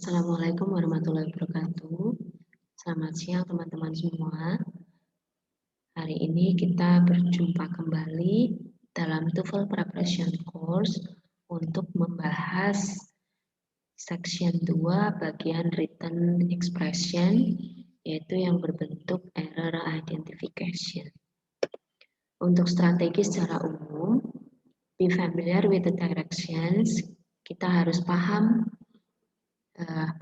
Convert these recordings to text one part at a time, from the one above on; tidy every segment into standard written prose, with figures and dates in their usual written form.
Assalamualaikum warahmatullahi wabarakatuh. Selamat siang teman-teman semua. Hari ini kita berjumpa kembali dalam TOEFL Preparation Course untuk membahas section 2 bagian written expression, yaitu yang berbentuk error identification. Untuk strategi secara umum, be familiar with the directions, kita harus paham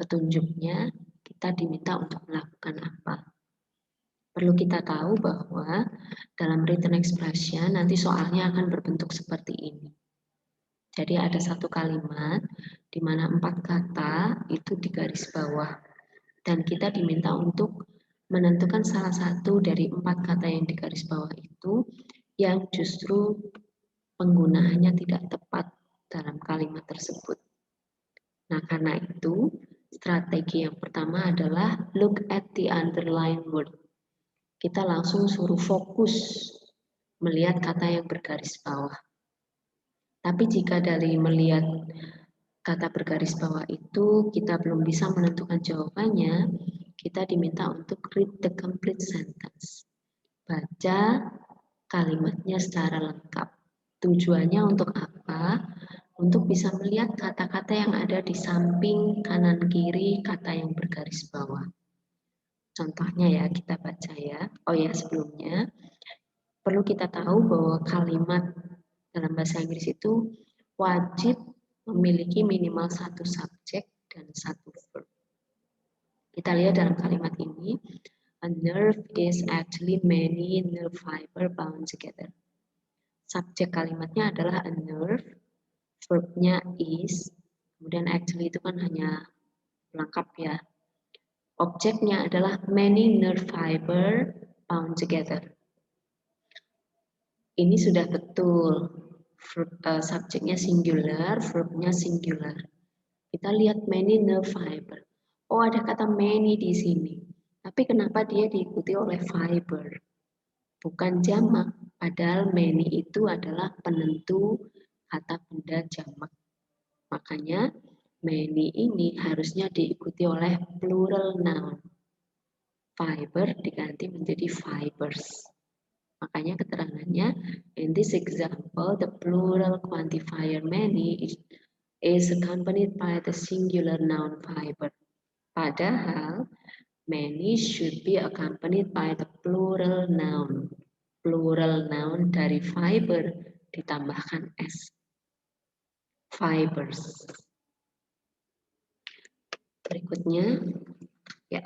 petunjuknya, kita diminta untuk melakukan apa. Perlu kita tahu bahwa dalam written expression nanti soalnya akan berbentuk seperti ini. Jadi ada satu kalimat di mana 4 kata itu di garis bawah dan kita diminta untuk menentukan salah satu dari 4 kata yang di garis bawah itu yang justru penggunaannya tidak tepat dalam kalimat tersebut. Nah, karena itu strategi yang pertama adalah look at the underlined word. Kita langsung suruh fokus melihat kata yang bergaris bawah. Tapi jika dari melihat kata bergaris bawah itu kita belum bisa menentukan jawabannya, kita diminta untuk read the complete sentence. Baca kalimatnya secara lengkap. Tujuannya untuk apa? Untuk bisa melihat kata-kata yang ada di samping kanan kiri kata yang bergaris bawah. Contohnya ya, kita baca ya. Oh ya, sebelumnya perlu kita tahu bahwa kalimat dalam bahasa Inggris itu wajib memiliki minimal satu subjek dan satu verb. Kita lihat dalam kalimat ini, a nerve is actually many nerve fiber bound together. Subjek kalimatnya adalah a nerve, verbnya is, kemudian actually itu kan hanya pelengkap ya. Objeknya adalah many nerve fiber bound together. Ini sudah betul, subjeknya singular, verbnya singular. Kita lihat many nerve fiber. Oh, ada kata many di sini. Tapi kenapa dia diikuti oleh fiber? Bukan jamak, padahal many itu adalah penentu kata benda jamak. Makanya many ini harusnya diikuti oleh plural noun. Fiber diganti menjadi fibers. Makanya keterangannya, in this example, the plural quantifier many is accompanied by the singular noun fiber. Padahal, many should be accompanied by the plural noun. Plural noun dari fiber ditambahkan s. Fibers. Berikutnya, ya.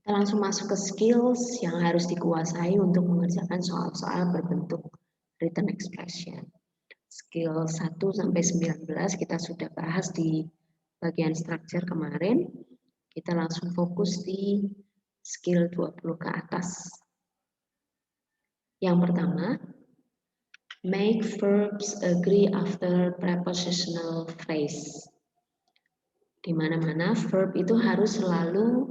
Kita langsung masuk ke skills yang harus dikuasai untuk mengerjakan soal-soal berbentuk written expression. Skill 1 sampai 19 kita sudah bahas di bagian structure kemarin. Kita langsung fokus di skill 20 ke atas. Yang pertama, make verbs agree after prepositional phrase. Di mana-mana verb itu harus selalu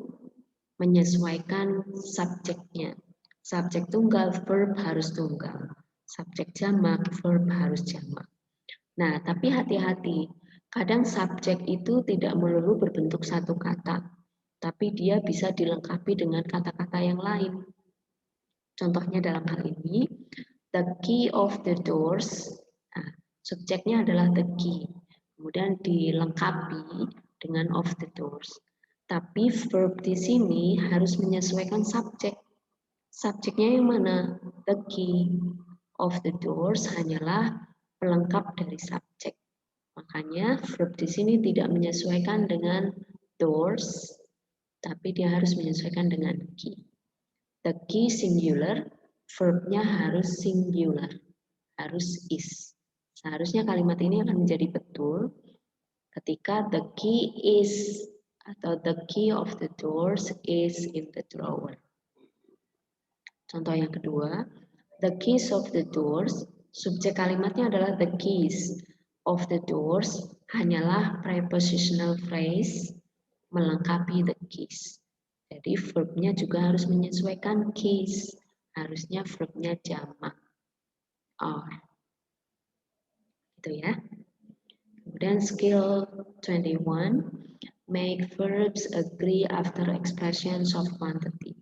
menyesuaikan subjeknya. Subjek tunggal, verb harus tunggal. Subjek jamak, verb harus jamak. Nah, tapi hati-hati. Kadang subjek itu tidak melulu berbentuk satu kata, tapi dia bisa dilengkapi dengan kata-kata yang lain. Contohnya dalam hal ini, the key of the doors. Nah, subjeknya adalah the key. Kemudian dilengkapi dengan of the doors. Tapi verb di sini harus menyesuaikan subjek. Subjeknya yang mana? The key of the doors hanyalah pelengkap dari subjek. Makanya verb di sini tidak menyesuaikan dengan doors, tapi dia harus menyesuaikan dengan key. The key singular, verbnya harus singular, harus is. Seharusnya kalimat ini akan menjadi betul ketika the key is atau the key of the doors is in the drawer. Contoh yang kedua, the keys of the doors, subjek kalimatnya adalah the keys of the doors, hanyalah prepositional phrase melengkapi the keys. Jadi verbnya juga harus menyesuaikan keys, harusnya verbnya jamak. Gitu ya. Kemudian skill 21, Make verbs agree after expressions of quantity.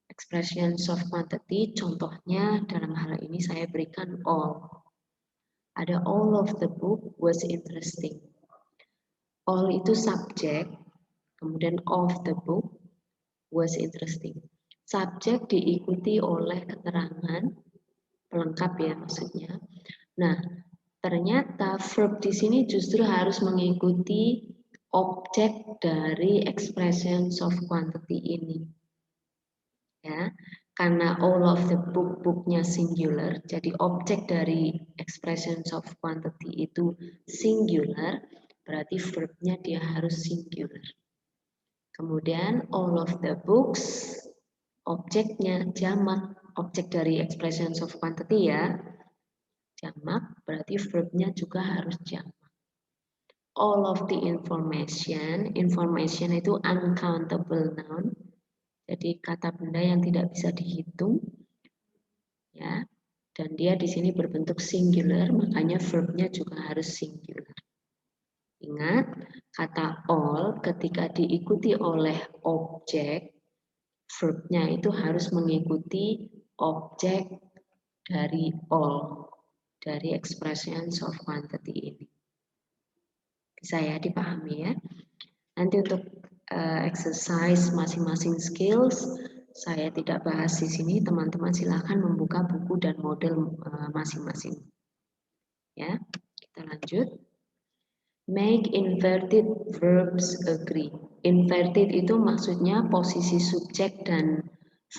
Expressions of quantity, contohnya dalam hal ini saya berikan all. Ada all of the book was interesting. All itu subjek, kemudian of the book was interesting. Subjek diikuti oleh keterangan pelengkap ya maksudnya. Nah, ternyata verb di sini justru harus mengikuti objek dari expressions of quantity ini. Ya, karena all of the booknya singular, jadi objek dari expressions of quantity itu singular, berarti verbnya dia harus singular. Kemudian all of the books, objeknya jamak, objek dari expressions of quantity ya, jamak, berarti verbnya juga harus jamak. All of the information, information itu uncountable noun, jadi kata benda yang tidak bisa dihitung, ya. Dan dia di sini berbentuk singular, makanya verbnya juga harus singular. Ingat, kata all ketika diikuti oleh objek, verbnya itu harus mengikuti objek dari all, dari expressions of quantity ini. Bisa ya dipahami ya. Nanti untuk exercise masing-masing skills, saya tidak bahas di sini, teman-teman silakan membuka buku dan model masing-masing. Ya, kita lanjut. Make inverted verbs agree. Inverted itu maksudnya posisi subjek dan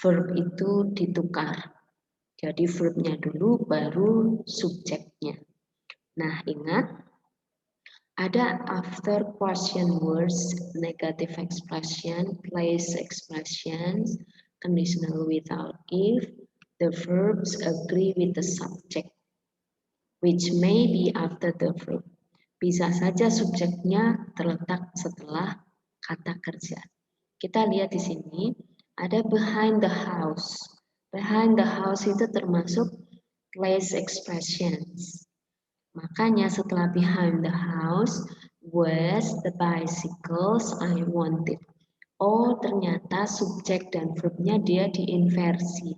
verb itu ditukar. Jadi verbnya dulu baru subjeknya. Nah, ingat ada after question words, negative expression, place expressions, conditional without if, the verbs agree with the subject, which may be after the verb. Bisa saja subjeknya terletak setelah kata kerja. Kita lihat di sini ada behind the house. Behind the house itu termasuk place expressions. Makanya setelah behind the house was the bicycles I wanted. Oh, ternyata subjek dan verbnya dia diinversi.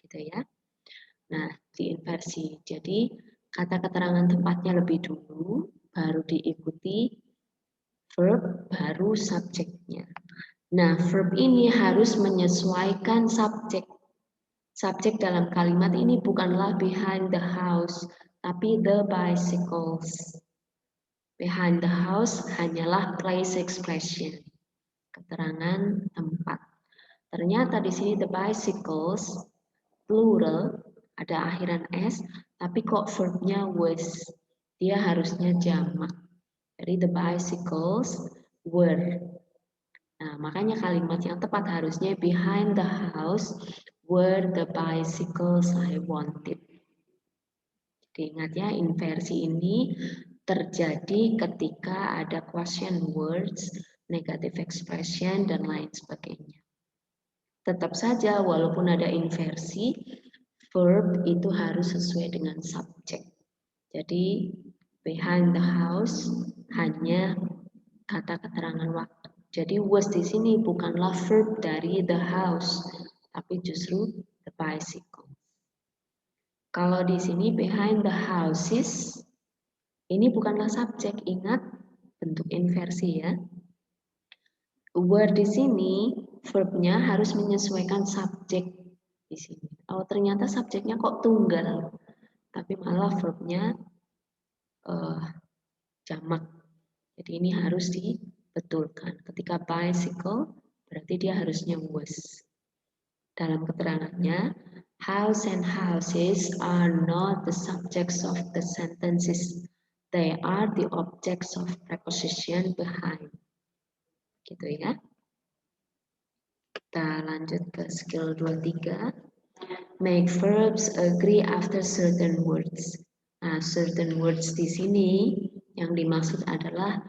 Gitu ya. Nah, diinversi. Jadi kata keterangan tempatnya lebih dulu, baru diikuti verb, baru subjeknya. Nah, verb ini harus menyesuaikan subjek. Subjek dalam kalimat ini bukanlah behind the house, tapi the bicycles. Behind the house hanyalah place expression, keterangan tempat. Ternyata di sini the bicycles, plural, ada akhiran S, tapi kok verbnya was. Dia harusnya jamak. Jadi the bicycles were. Nah, makanya kalimat yang tepat harusnya behind the house were the bicycles I wanted. Jadi ingat ya, inversi ini terjadi ketika ada question words, negative expression, dan lain sebagainya. Tetap saja, walaupun ada inversi, verb itu harus sesuai dengan subjek. Jadi, behind the house hanya kata keterangan waktu. Jadi was di sini bukanlah verb dari the house, tapi justru the bicycle. Kalau di sini behind the houses, ini bukanlah subjek, ingat bentuk inversi ya. Were di sini verbnya harus menyesuaikan subjek di sini. Oh ternyata subjeknya kok tunggal, tapi malah verbnya jamak. Jadi ini harus dibetulkan. Ketika bicycle, berarti dia harusnya was. Dalam keterangannya, house and houses are not the subjects of the sentences. They are the objects of preposition behind. Gitu ya. Kita lanjut ke skill 23. Make verbs agree after certain words. Nah, certain words di sini yang dimaksud adalah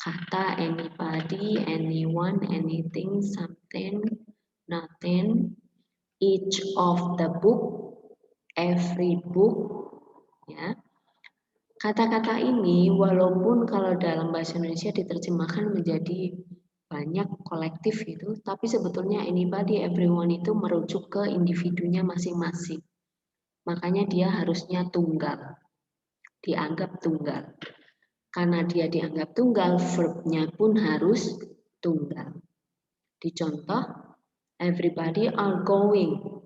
kata anybody, anyone, anything, something, nothing, each of the book, every book, ya. Kata-kata ini walaupun kalau dalam bahasa Indonesia diterjemahkan menjadi banyak kolektif itu, tapi sebetulnya anybody, everyone itu merujuk ke individunya masing-masing. Makanya dia harusnya tunggal, dianggap tunggal. Karena dia dianggap tunggal, verbnya pun harus tunggal. Di contoh, everybody are going.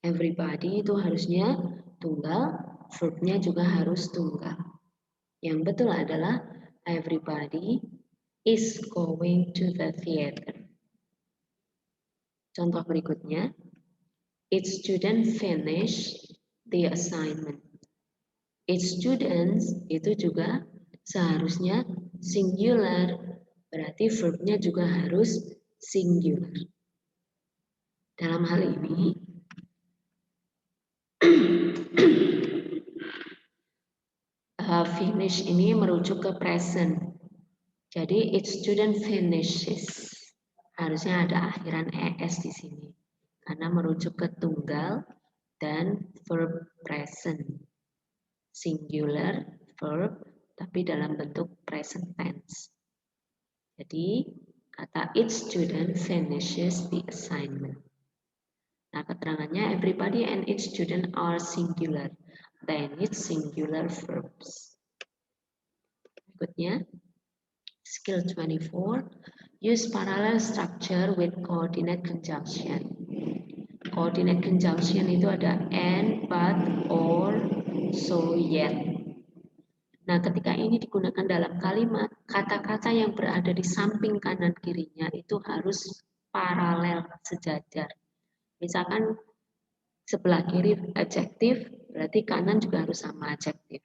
Everybody itu harusnya tunggal, verbnya juga harus tunggal. Yang betul adalah everybody is going to the theater. Contoh berikutnya, each student finish the assignment. Each students itu juga seharusnya singular, berarti verbnya juga harus singular. Dalam hal ini, finish ini merujuk ke present. Jadi each student finishes. Harusnya ada akhiran es di sini. Karena merujuk ke tunggal dan verb present. Singular verb tapi dalam bentuk present tense. Jadi kata each student finishes the assignment. Nah, keterangannya everybody and each student are singular. They need singular verbs. Berikutnya, skill 24, use parallel structure with coordinate conjunction. Coordinate conjunction itu ada and, but, or, so, yet. Nah, ketika ini digunakan dalam kalimat, kata-kata yang berada di samping kanan kirinya itu harus paralel, sejajar. Misalkan sebelah kiri adjektif, berarti kanan juga harus sama adjektif.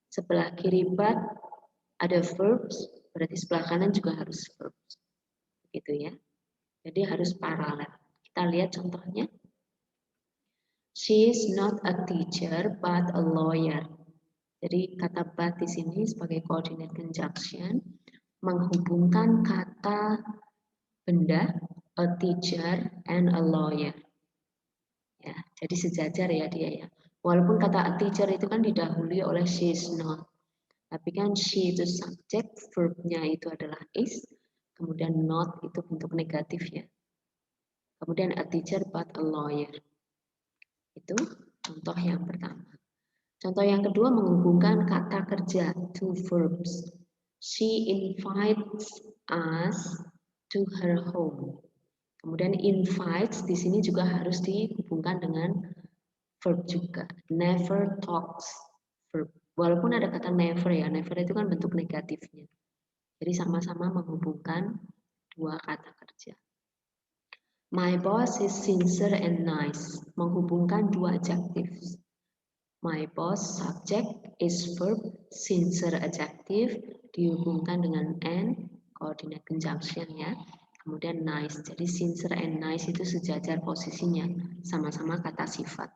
Sebelah kiri but ada verbs, berarti sebelah kanan juga harus verbs. Gitu ya. Jadi harus paralel. Kita lihat contohnya. She is not a teacher but a lawyer. Jadi kata but di sini sebagai coordinate conjunction menghubungkan kata benda a teacher and a lawyer. Ya, jadi sejajar ya dia ya. Walaupun kata a teacher itu kan didahului oleh she is not. Tapi kan she itu subjek, verbnya itu adalah is, kemudian not itu bentuk negatif ya. Kemudian a teacher but a lawyer. Itu contoh yang pertama. Contoh yang kedua menghubungkan kata kerja, two verbs. She invites us to her home. Kemudian invites di sini juga harus dihubungkan dengan verb juga. Never talks, verb. Walaupun ada kata never ya, never itu kan bentuk negatifnya. Jadi sama-sama menghubungkan dua kata kerja. My boss is sincere and nice, menghubungkan dua adjektif. My boss subject is verb, sincere adjektif dihubungkan dengan and, coordinate conjunction ya. Kemudian nice, jadi sincere and nice itu sejajar posisinya, sama-sama kata sifat.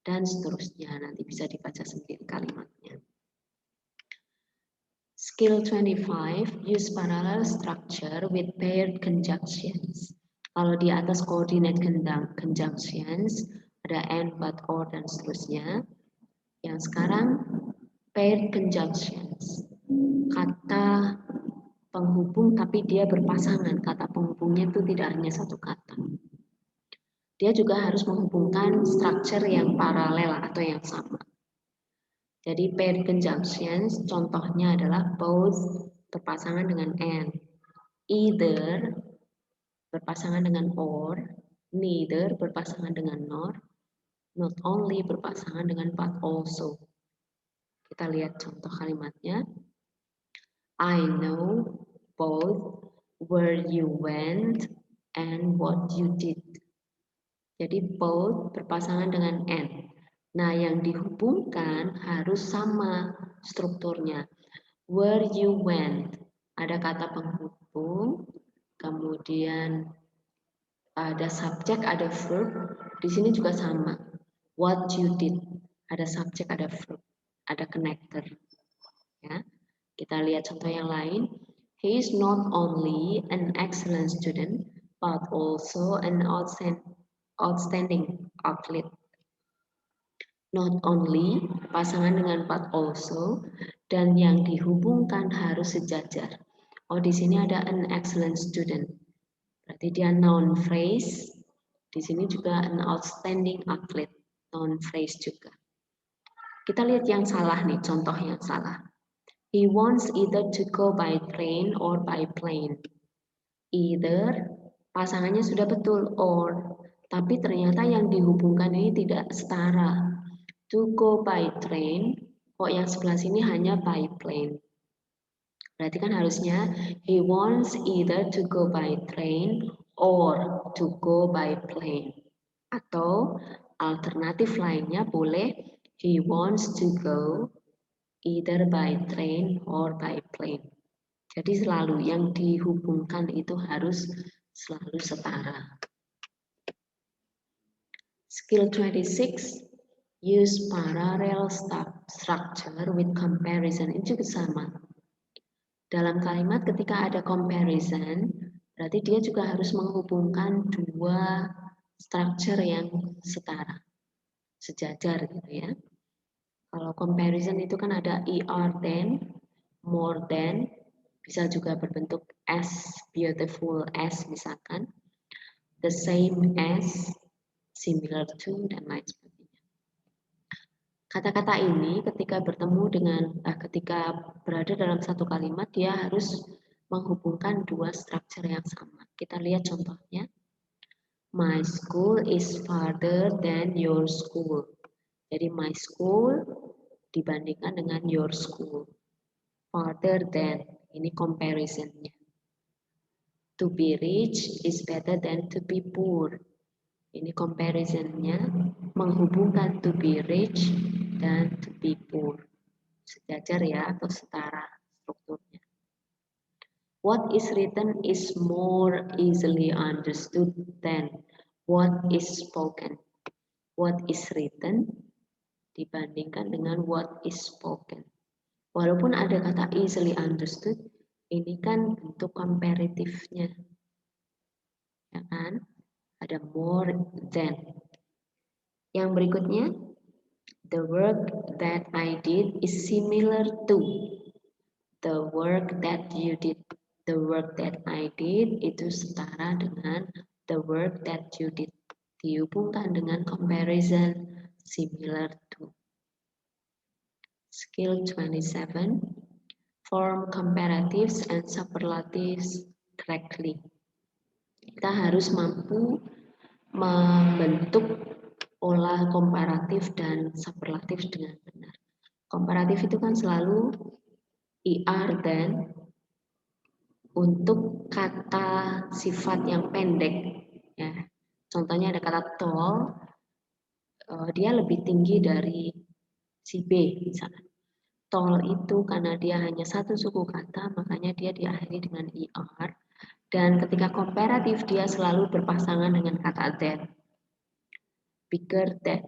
Dan seterusnya, nanti bisa dibaca sendiri kalimatnya. Skill 25, use parallel structure with paired conjunctions. Kalau di atas coordinate conjunctions, ada and, but, or, dan seterusnya. Yang sekarang paired conjunctions. Kata penghubung tapi dia berpasangan. Kata penghubungnya itu tidak hanya satu kata. Dia juga harus menghubungkan structure yang paralel atau yang sama. Jadi paired conjunctions contohnya adalah both berpasangan dengan and. Either berpasangan dengan or. Neither berpasangan dengan nor. Not only berpasangan dengan but also. Kita lihat contoh kalimatnya. I know both where you went and what you did. Jadi both berpasangan dengan and. Nah, yang dihubungkan harus sama strukturnya. Where you went, ada kata penghubung, kemudian ada subjek, ada verb. Di sini juga sama. What you did, ada subjek, ada verb, ada connector. Ya. Kita lihat contoh yang lain. He is not only an excellent student, but also an outstanding athlete. not only, pasangan dengan but also, dan yang dihubungkan harus sejajar. Oh, di sini ada an excellent student. Berarti dia noun phrase. Di sini juga an outstanding athlete, noun phrase juga. Kita lihat yang salah nih, contoh yang salah. He wants either to go by train or by plane. Either pasangannya sudah betul or, tapi ternyata yang dihubungkan ini tidak setara. To go by train, kok yang sebelah sini hanya by plane. Berarti kan harusnya he wants either to go by train or to go by plane. Atau alternatif lainnya boleh he wants to go either by train or by plane. Jadi selalu yang dihubungkan itu harus selalu setara. Skill 26, use parallel structure with comparison. Ini juga sama. Dalam kalimat ketika ada comparison, berarti dia juga harus menghubungkan dua structure yang setara, sejajar gitu ya. Kalau comparison itu kan ada er than, more than, bisa juga berbentuk as, beautiful as misalkan, the same as, similar to, dan lain sebagainya. Kata-kata ini ketika bertemu dengan, ketika berada dalam satu kalimat, dia harus menghubungkan dua struktur yang sama. Kita lihat contohnya. My school is farther than your school. Jadi my school dibandingkan dengan your school. Farther than, ini comparisonnya. To be rich is better than to be poor. Ini comparisonnya menghubungkan to be rich dan to be poor. Sejajar ya atau setara strukturnya. What is written is more easily understood than what is spoken. What is written dibandingkan dengan what is spoken. Walaupun ada kata easily understood, ini kan bentuk komparatifnya. Ya kan? Ada more than. Yang berikutnya, the work that I did is similar to the work that you did. The work that I did itu setara dengan the work that you did. Dihubungkan dengan comparison, similar to. Skill 27, form comparatives and superlatives correctly. Kita harus mampu membentuk pola komparatif dan superlatif dengan benar. Komparatif itu kan selalu er dan untuk kata sifat yang pendek. Ya. Contohnya ada kata tall, dia lebih tinggi dari si B misalnya. Tall itu karena dia hanya satu suku kata, makanya dia diakhiri dengan er. Dan ketika komparatif dia selalu berpasangan dengan kata that. Bigger than.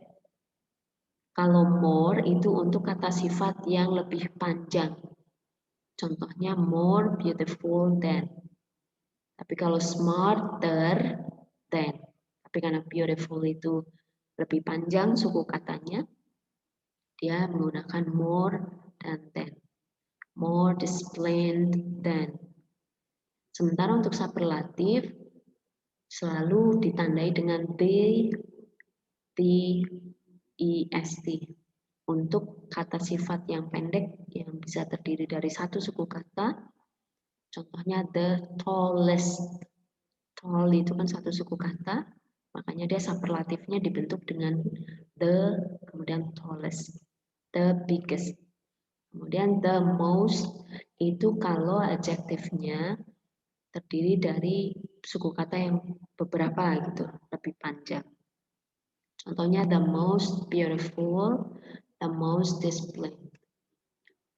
Kalau more itu untuk kata sifat yang lebih panjang. Contohnya more beautiful than. Tapi kalau smarter than. Tapi karena beautiful itu lebih panjang suku katanya, dia menggunakan more dan than. More disciplined than. Sementara untuk superlatif selalu ditandai dengan est. Untuk kata sifat yang pendek yang bisa terdiri dari satu suku kata, contohnya the tallest. Tall itu kan satu suku kata, makanya dia superlatifnya dibentuk dengan the, kemudian tallest, the biggest. Kemudian the most itu kalau adjektifnya terdiri dari suku kata yang beberapa gitu, lebih panjang. Contohnya the most beautiful, the most disciplined.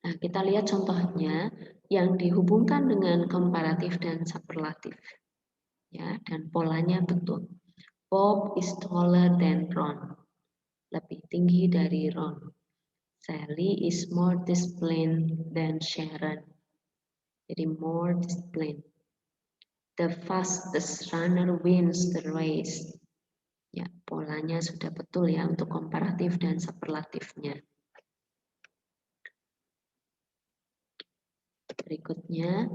Nah, kita lihat contohnya yang dihubungkan dengan komparatif dan superlatif. Ya, dan polanya betul. Bob is taller than Ron. Lebih tinggi dari Ron. Sally is more disciplined than Sharon. Jadi more disciplined. The fastest runner wins the race. Ya, polanya sudah betul ya untuk komparatif dan superlatifnya. Berikutnya,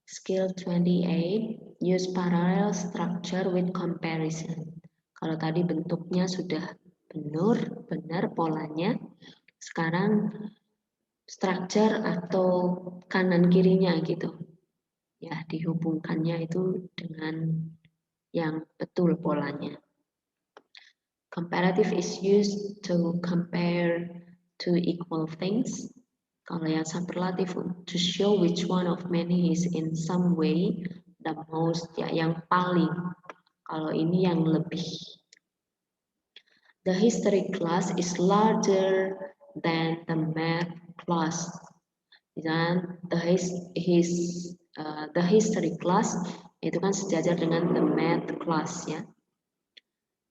skill 28, use parallel structure with comparison. Kalau tadi bentuknya sudah benar polanya, sekarang structure atau kanan kirinya gitu. Ya, dihubungkannya itu dengan yang betul polanya. Comparative is used to compare two equal things. Kalau yang superlatif to show which one of many is in some way the most, ya yang paling. Kalau ini yang lebih. The history class is larger than the math class. Dan the history class itu kan sejajar dengan the math class ya.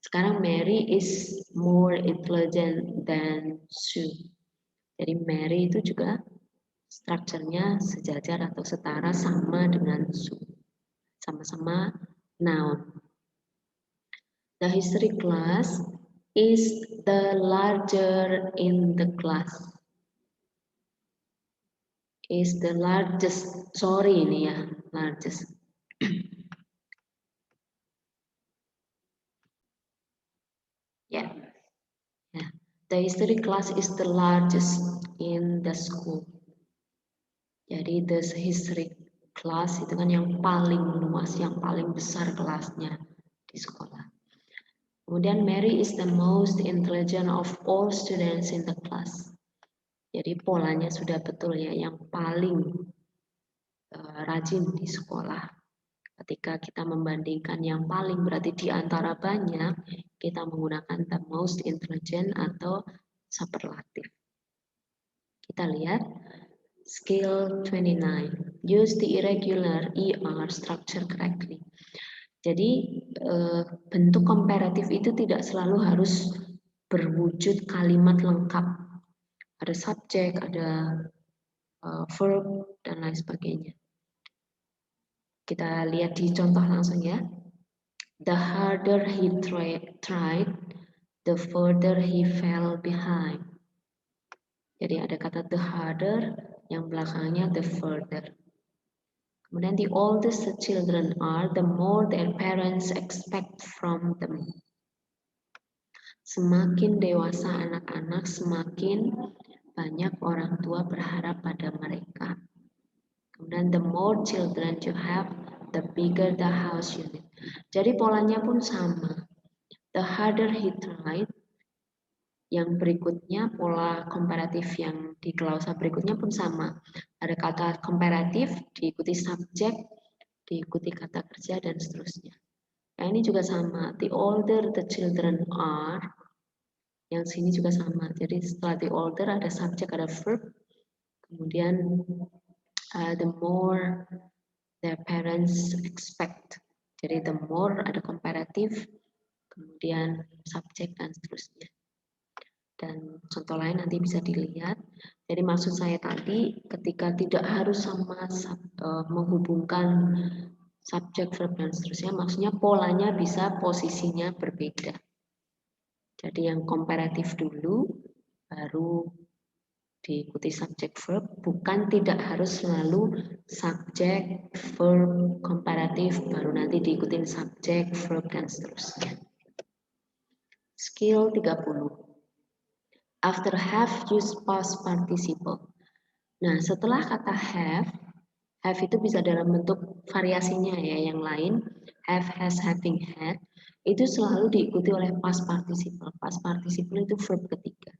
Sekarang Mary is more intelligent than Sue. Jadi Mary itu juga strukturnya sejajar atau setara sama dengan Sue. Sama-sama noun. The history class is the larger in the class. Is the largest. Sorry ini ya, largest. Ya. Yeah. The history class is the largest in the school. Jadi the history class itu kan yang paling luas, yang paling besar kelasnya di sekolah. Kemudian Mary is the most intelligent of all students in the class. Jadi polanya sudah betul ya, yang paling rajin di sekolah. Ketika kita membandingkan yang paling berarti di antara banyak, kita menggunakan the most intelligent atau superlatif. Kita lihat skill 29. Use the irregular ER structure correctly. Jadi bentuk komparatif itu tidak selalu harus berwujud kalimat lengkap. Ada subjek, ada verb, dan lain sebagainya. Kita lihat di contoh langsung ya. The harder he tried, the further he fell behind. Jadi ada kata the harder, yang belakangnya the further. Kemudian the older the children are, the more their parents expect from them. Semakin dewasa anak-anak, semakin banyak orang tua berharap pada mereka. Kemudian the more children you have, the bigger the house you need. Jadi polanya pun sama. The harder he tried, yang berikutnya pola komparatif yang di klausa berikutnya pun sama. Ada kata komparatif, diikuti subjek, diikuti kata kerja, dan seterusnya. Yang ini juga sama. The older the children are, yang sini juga sama. Jadi setelah the older ada subjek, ada verb, kemudian the more their parents expect. Jadi the more ada komparatif, kemudian subjek, dan seterusnya. Dan contoh lain nanti bisa dilihat. Jadi maksud saya tadi ketika tidak harus sama menghubungkan subjek, verb, dan seterusnya, maksudnya polanya bisa posisinya berbeda. Jadi yang komparatif dulu, baru diikuti subjek, verb, bukan tidak harus selalu subjek, verb, komparatif, baru nanti diikuti subjek, verb, dan seterusnya. Skill 30. After have, use past participle. Nah, setelah kata have itu bisa dalam bentuk variasinya ya, yang lain. Have, has, having, had. Itu selalu diikuti oleh past participle. Past participle itu verb ketiga.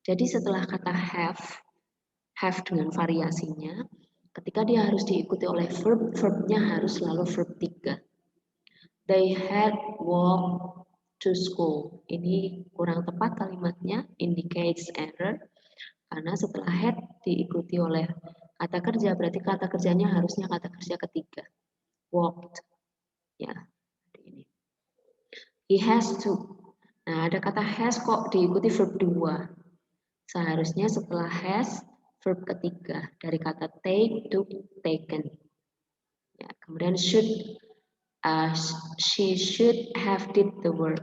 Jadi setelah kata have dengan variasinya, ketika dia harus diikuti oleh verb, verbnya harus selalu verb 3. They had walked to school. Ini kurang tepat kalimatnya, indicates error. Karena setelah had diikuti oleh kata kerja, berarti kata kerjanya harusnya kata kerja ketiga. Walked. Ya, ini. He has to. Nah, ada kata has kok diikuti verb 2. Seharusnya setelah has, verb ketiga. Dari kata take, took, taken. Ya, kemudian should. She should have did the work.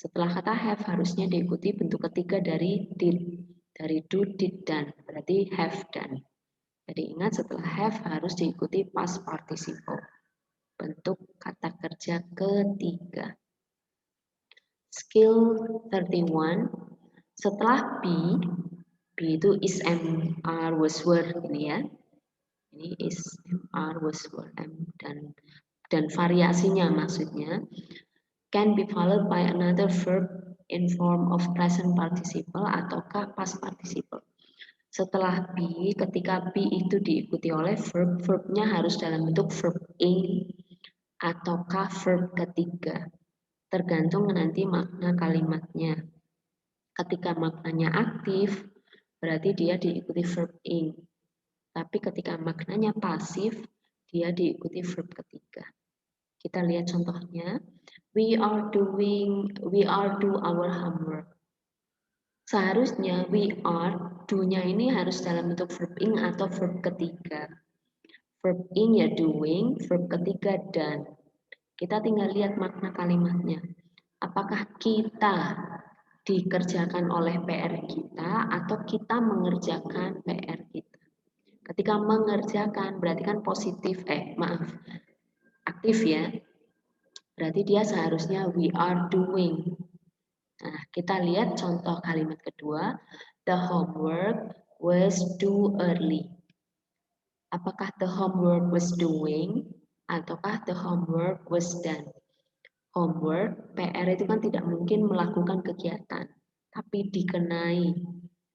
Setelah kata have harusnya diikuti bentuk ketiga dari did. Dari do, did, done. Berarti have done. Jadi ingat setelah have harus diikuti past participle. Bentuk kata kerja ketiga. Skill 31. Setelah be itu is, am, are, was, were ini ya. Ini is, am, are, was, were, am, dan variasinya maksudnya can be followed by another verb in form of present participle ataukah past participle. Setelah be, ketika be itu diikuti oleh verb, verbnya harus dalam bentuk verb ing ataukah verb ketiga. Tergantung nanti makna kalimatnya. Ketika maknanya aktif, berarti dia diikuti verb ing. Tapi ketika maknanya pasif, dia diikuti verb ketiga. Kita lihat contohnya. We are do our homework. Seharusnya we are, do-nya ini harus dalam bentuk verb ing atau verb ketiga. Verb ing ya doing, verb ketiga done. Kita tinggal lihat makna kalimatnya. Apakah kita dikerjakan oleh PR kita atau kita mengerjakan PR kita? Ketika mengerjakan berarti kan positif, aktif ya. Berarti dia seharusnya we are doing. Nah, kita lihat contoh kalimat kedua. The homework was due early. Apakah the homework was doing ataukah the homework was done? Homework, PR itu kan tidak mungkin melakukan kegiatan, tapi dikenai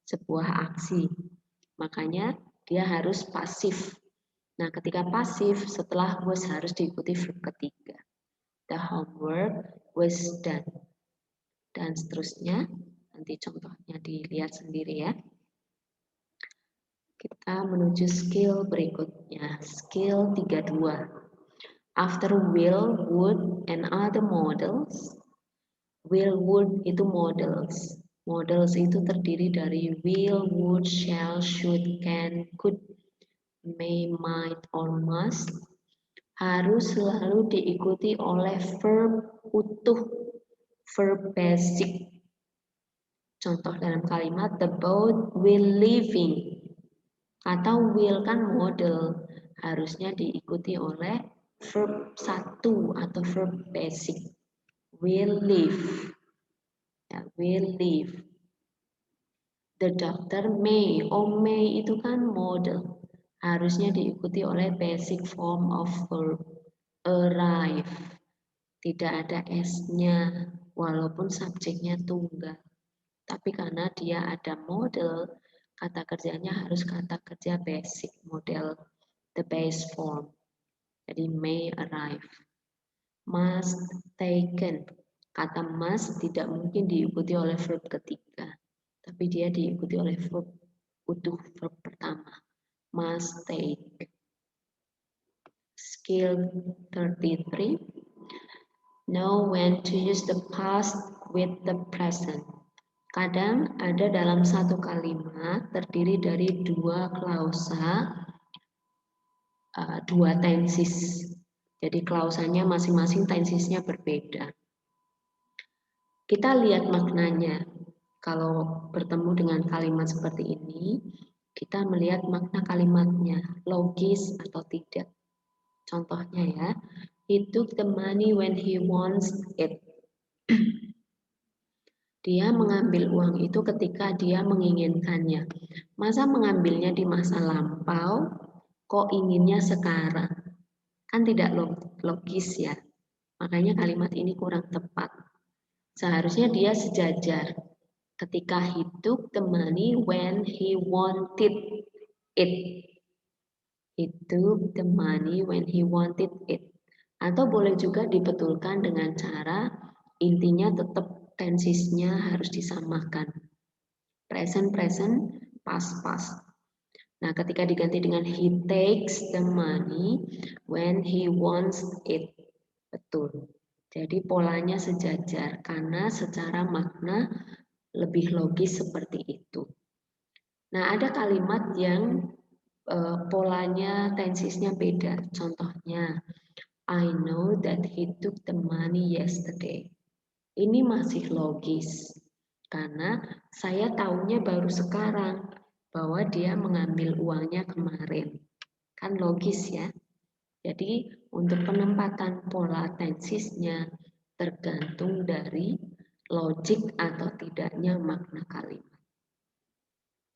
sebuah aksi. Makanya dia harus pasif. Nah, ketika pasif, setelah was harus diikuti verb ketiga. The homework was done. Dan seterusnya, nanti contohnya dilihat sendiri ya. Kita menuju skill berikutnya, skill 32. After will, would, and other models. Will, would itu models. Models itu terdiri dari will, would, shall, should, can, could, may, might, or must. Harus selalu diikuti oleh verb utuh, verb basic. Contoh dalam kalimat the boat will leaving. Atau will kan model, harusnya diikuti oleh verb satu atau verb basic. Will leave. Ya, will leave. The doctor may. May itu kan model. Harusnya diikuti oleh basic form of verb. Arrive. Tidak ada S-nya, walaupun subjeknya tunggal. Tapi karena dia ada model, kata kerjanya harus kata kerja basic, model the base form. Jadi may arrive. Must, taken. Kata must tidak mungkin diikuti oleh verb ketiga, tapi dia diikuti oleh verb utuh, verb pertama. Must take. Skill 33. Know when to use the past with the present. Kadang ada dalam satu kalimat terdiri dari dua klausa, dua tenses. Jadi klausanya masing-masing tensesnya berbeda. Kita lihat maknanya. Kalau bertemu dengan kalimat seperti ini, kita melihat makna kalimatnya, logis atau tidak. Contohnya ya, he took the money when he wants it. Dia mengambil uang itu ketika dia menginginkannya. Masa mengambilnya di masa lampau, kok inginnya sekarang? Kan tidak logis ya. Makanya kalimat ini kurang tepat. Seharusnya dia sejajar. Ketika he took the money when he wanted it. He took the money when he wanted it. Atau boleh juga dibetulkan dengan cara intinya tetap tensesnya harus disamakan. Present, past. Nah, ketika diganti dengan he takes the money when he wants it. Betul. Jadi polanya sejajar karena secara makna lebih logis seperti itu. Nah, ada kalimat yang polanya, tensesnya beda. Contohnya, I know that he took the money yesterday. Ini masih logis karena saya tahunya baru sekarang bahwa dia mengambil uangnya kemarin. Kan logis ya. Jadi untuk penempatan pola tensisnya tergantung dari logik atau tidaknya makna kalimat.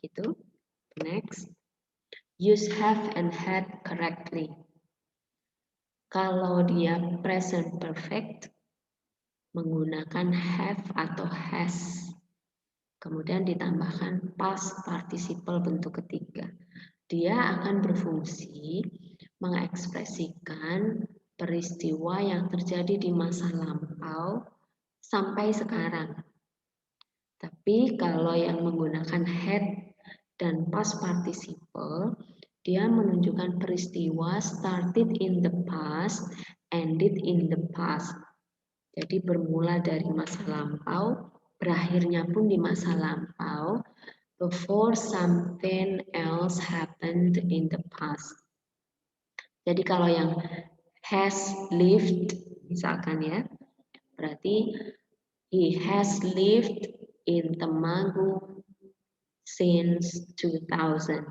Gitu. Next. Use have and had correctly. Kalau dia present perfect, menggunakan have atau has. Kemudian ditambahkan past participle bentuk ketiga. Dia akan berfungsi mengekspresikan peristiwa yang terjadi di masa lampau sampai sekarang. Tapi kalau yang menggunakan had dan past participle, dia menunjukkan peristiwa started in the past, ended in the past. Jadi bermula dari masa lampau, berakhirnya pun di masa lampau, before something else happened in the past. Jadi kalau yang has lived, misalkan ya, berarti he has lived in Temanggung since 2000.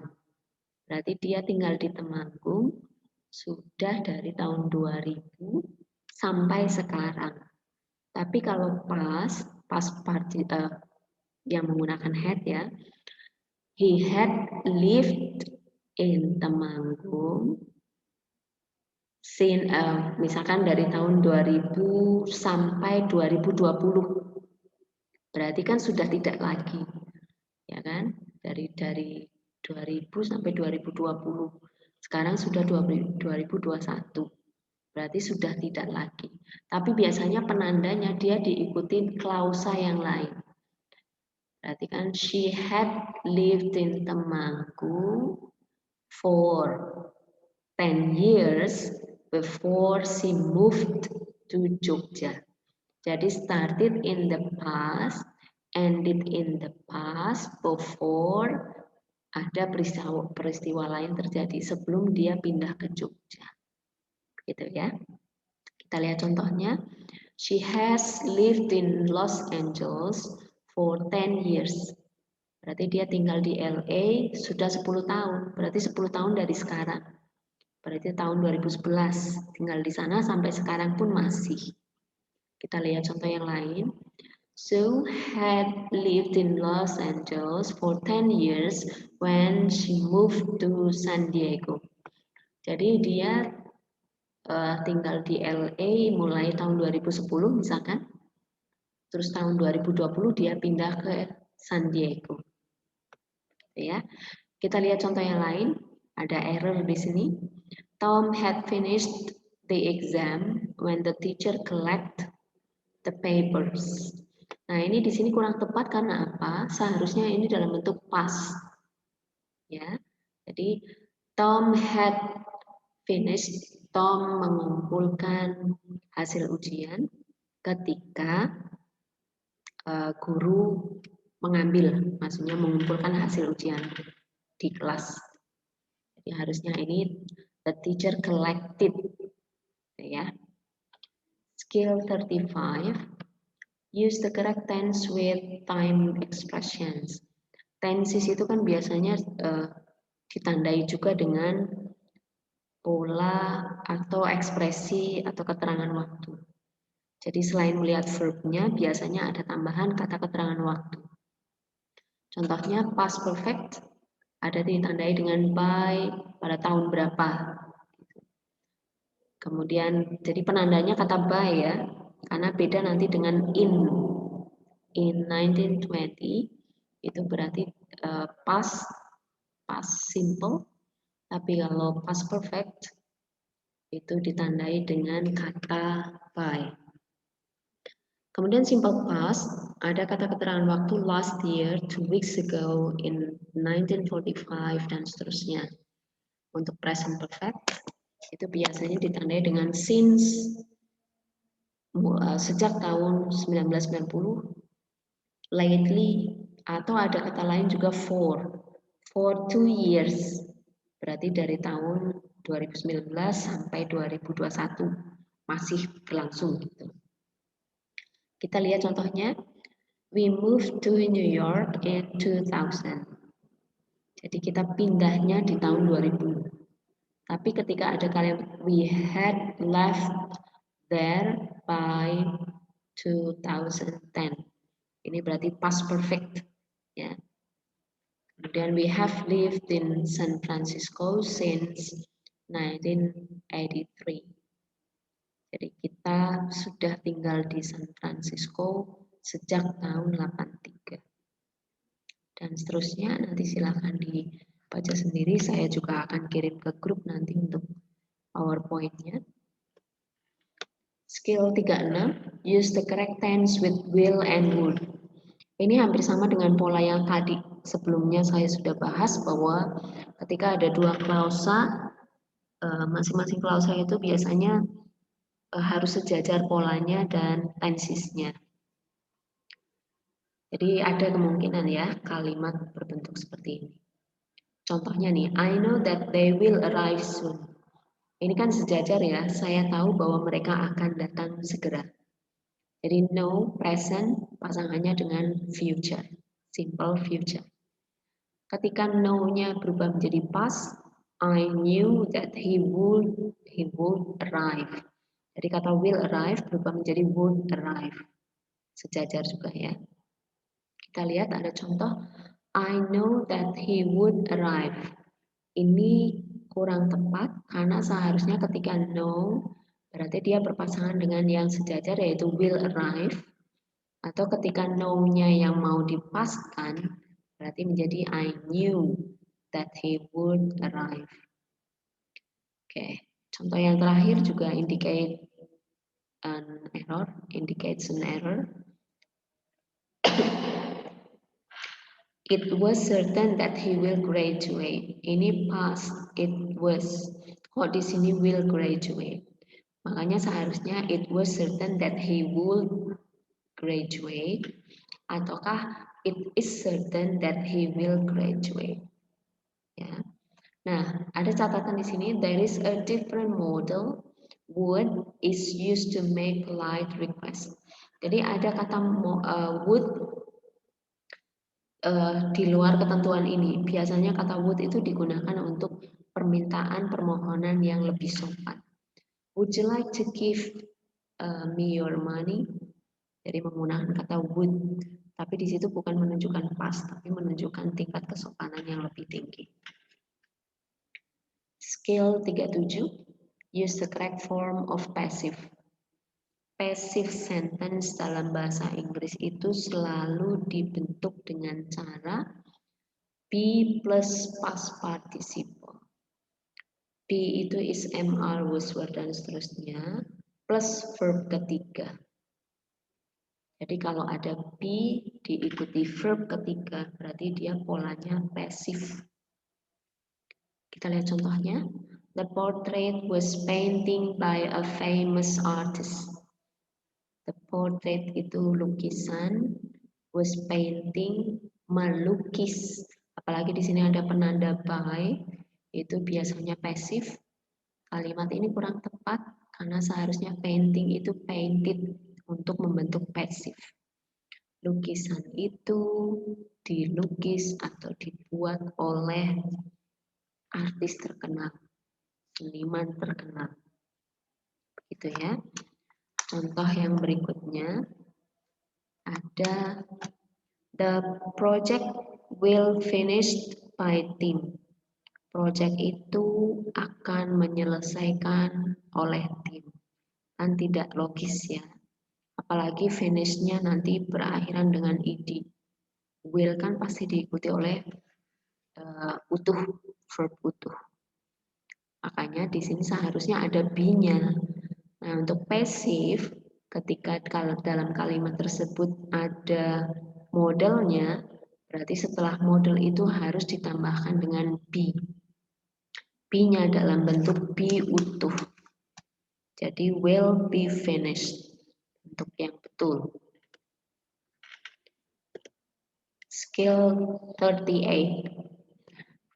Berarti dia tinggal di Temanggung sudah dari tahun 2000 sampai sekarang. Tapi kalau yang menggunakan had ya, he had lived in Temanggung misalkan dari tahun 2000 sampai 2020. Berarti kan sudah tidak lagi. Ya kan? Dari 2000 sampai 2020. Sekarang sudah 2021. Berarti sudah tidak lagi. Tapi biasanya penandanya dia diikuti klausa yang lain. Berarti kan she had lived in Temanggung for 10 years before she moved to Jogja. Jadi started in the past, ended in the past before ada peristiwa lain terjadi sebelum dia pindah ke Jogja. Gitu ya. Kita lihat contohnya. She has lived in Los Angeles for 10 years. Berarti dia tinggal di LA sudah 10 tahun. Berarti 10 tahun dari sekarang. Berarti tahun 2011. Tinggal di sana sampai sekarang pun masih. Kita lihat contoh yang lain. Sue had lived in Los Angeles for 10 years when she moved to San Diego. Jadi dia tinggal di LA mulai tahun 2010 misalkan. Terus tahun 2020 dia pindah ke San Diego. Ya. Kita lihat contoh yang lain. Ada error di sini. Tom had finished the exam when the teacher collect the papers. Nah, ini di sini kurang tepat karena apa? Seharusnya ini dalam bentuk past. Ya. Jadi Tom had finished, Tom mengumpulkan hasil ujian ketika guru mengambil, maksudnya mengumpulkan hasil ujian di kelas. Jadi harusnya ini the teacher collected, ya. Skill 35, use the correct tense with time expressions. Tenses itu kan biasanya ditandai juga dengan pola atau ekspresi atau keterangan waktu. Jadi selain melihat verbnya, biasanya ada tambahan kata keterangan waktu. Contohnya past perfect ada ditandai dengan by pada tahun berapa. Kemudian jadi penandanya kata by ya, karena beda nanti dengan in. In 1920 itu berarti past simple, tapi kalau past perfect itu ditandai dengan kata by. Kemudian simple past, ada kata keterangan waktu last year, 2 weeks ago, in 1945, dan seterusnya. Untuk present perfect, itu biasanya ditandai dengan since, sejak tahun 1990, lately, atau ada kata lain juga for 2 years, berarti dari tahun 2019 sampai 2021, masih berlangsung gitu. Kita lihat contohnya. We moved to New York in 2000. Jadi kita pindahnya di tahun 2000. Tapi ketika ada kalimat we had left there by 2010. Ini berarti past perfect, ya. Kemudian we have lived in San Francisco since 1983. Jadi kita sudah tinggal di San Francisco sejak tahun 83. Dan seterusnya nanti silakan dibaca sendiri. Saya juga akan kirim ke grup nanti untuk PowerPoint-nya. Skill 36, use the correct tense with will and would. Ini hampir sama dengan pola yang tadi. Sebelumnya saya sudah bahas bahwa ketika ada dua klausa, masing-masing klausa itu biasanya harus sejajar polanya dan tensesnya. Jadi ada kemungkinan ya kalimat berbentuk seperti ini. Contohnya nih, I know that they will arrive soon. Ini kan sejajar ya, saya tahu bahwa mereka akan datang segera. Jadi know, present, pasangannya dengan future, simple future. Ketika know-nya berubah menjadi past, I knew that he would arrive. Jadi kata will arrive berubah menjadi would arrive. Sejajar juga ya. Kita lihat ada contoh, I know that he would arrive. Ini kurang tepat karena seharusnya ketika know berarti dia berpasangan dengan yang sejajar yaitu will arrive, atau ketika know-nya yang mau dipaskan berarti menjadi I knew that he would arrive. Oke, contoh yang terakhir juga indicates an error. It was certain that he will graduate. Ini past, it was. Kok di sini will graduate? Makanya seharusnya it was certain that he would graduate, ataukah it is certain that he will graduate. Ya. Nah, ada catatan di sini. There is a different model. Would is used to make polite request. Jadi ada kata would di luar ketentuan ini. Biasanya kata would itu digunakan untuk permintaan permohonan yang lebih sopan. Would you like to give me your money? Jadi menggunakan kata would, tapi di situ bukan menunjukkan past, tapi menunjukkan tingkat kesopanan yang lebih tinggi. Skill 37, use the correct form of passive. Passive sentence dalam bahasa Inggris itu selalu dibentuk dengan cara be plus past participle. Be itu is, MR, was, were, dan seterusnya, plus verb ketiga. Jadi kalau ada be diikuti verb ketiga, berarti dia polanya passive. Kita lihat contohnya. The portrait was painted by a famous artist. The portrait itu lukisan, was painting, melukis. Apalagi di sini ada penanda by, itu biasanya pasif. Kalimat ini kurang tepat karena seharusnya painting itu painted untuk membentuk pasif. Lukisan itu dilukis atau dibuat oleh artis terkenal, seniman terkenal. Begitu ya. Contoh yang berikutnya ada the project will finish by team. Project itu akan menyelesaikan oleh tim. Kan tidak logis ya. Apalagi finish-nya nanti berakhiran dengan ed. Will kan pasti diikuti oleh utuh, verb utuh. Makanya di sini seharusnya ada be-nya. Nah, untuk pasif, ketika dalam kalimat tersebut ada modelnya, berarti setelah model itu harus ditambahkan dengan be. Be-nya dalam bentuk be utuh. Jadi will be finished. Untuk yang betul. Skill 38.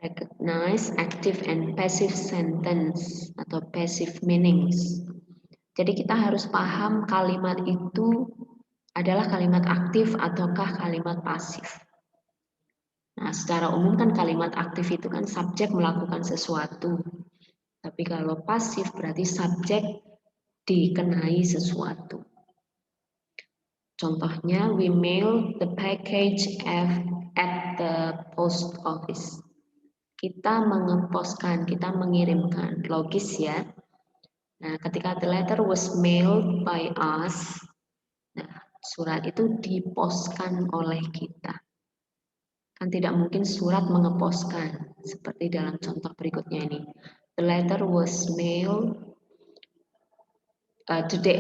Recognize active and passive sentence atau passive meanings. Jadi kita harus paham kalimat itu adalah kalimat aktif ataukah kalimat pasif. Nah, secara umum kan kalimat aktif itu kan subjek melakukan sesuatu. Tapi kalau pasif berarti subjek dikenai sesuatu. Contohnya, we mailed the package at the post office. Kita mengeposkan, kita mengirimkan. Logis ya. Nah, ketika the letter was mailed by us, nah, surat itu diposkan oleh kita. Kan tidak mungkin surat mengeposkan, seperti dalam contoh berikutnya ini. The letter was mailed today,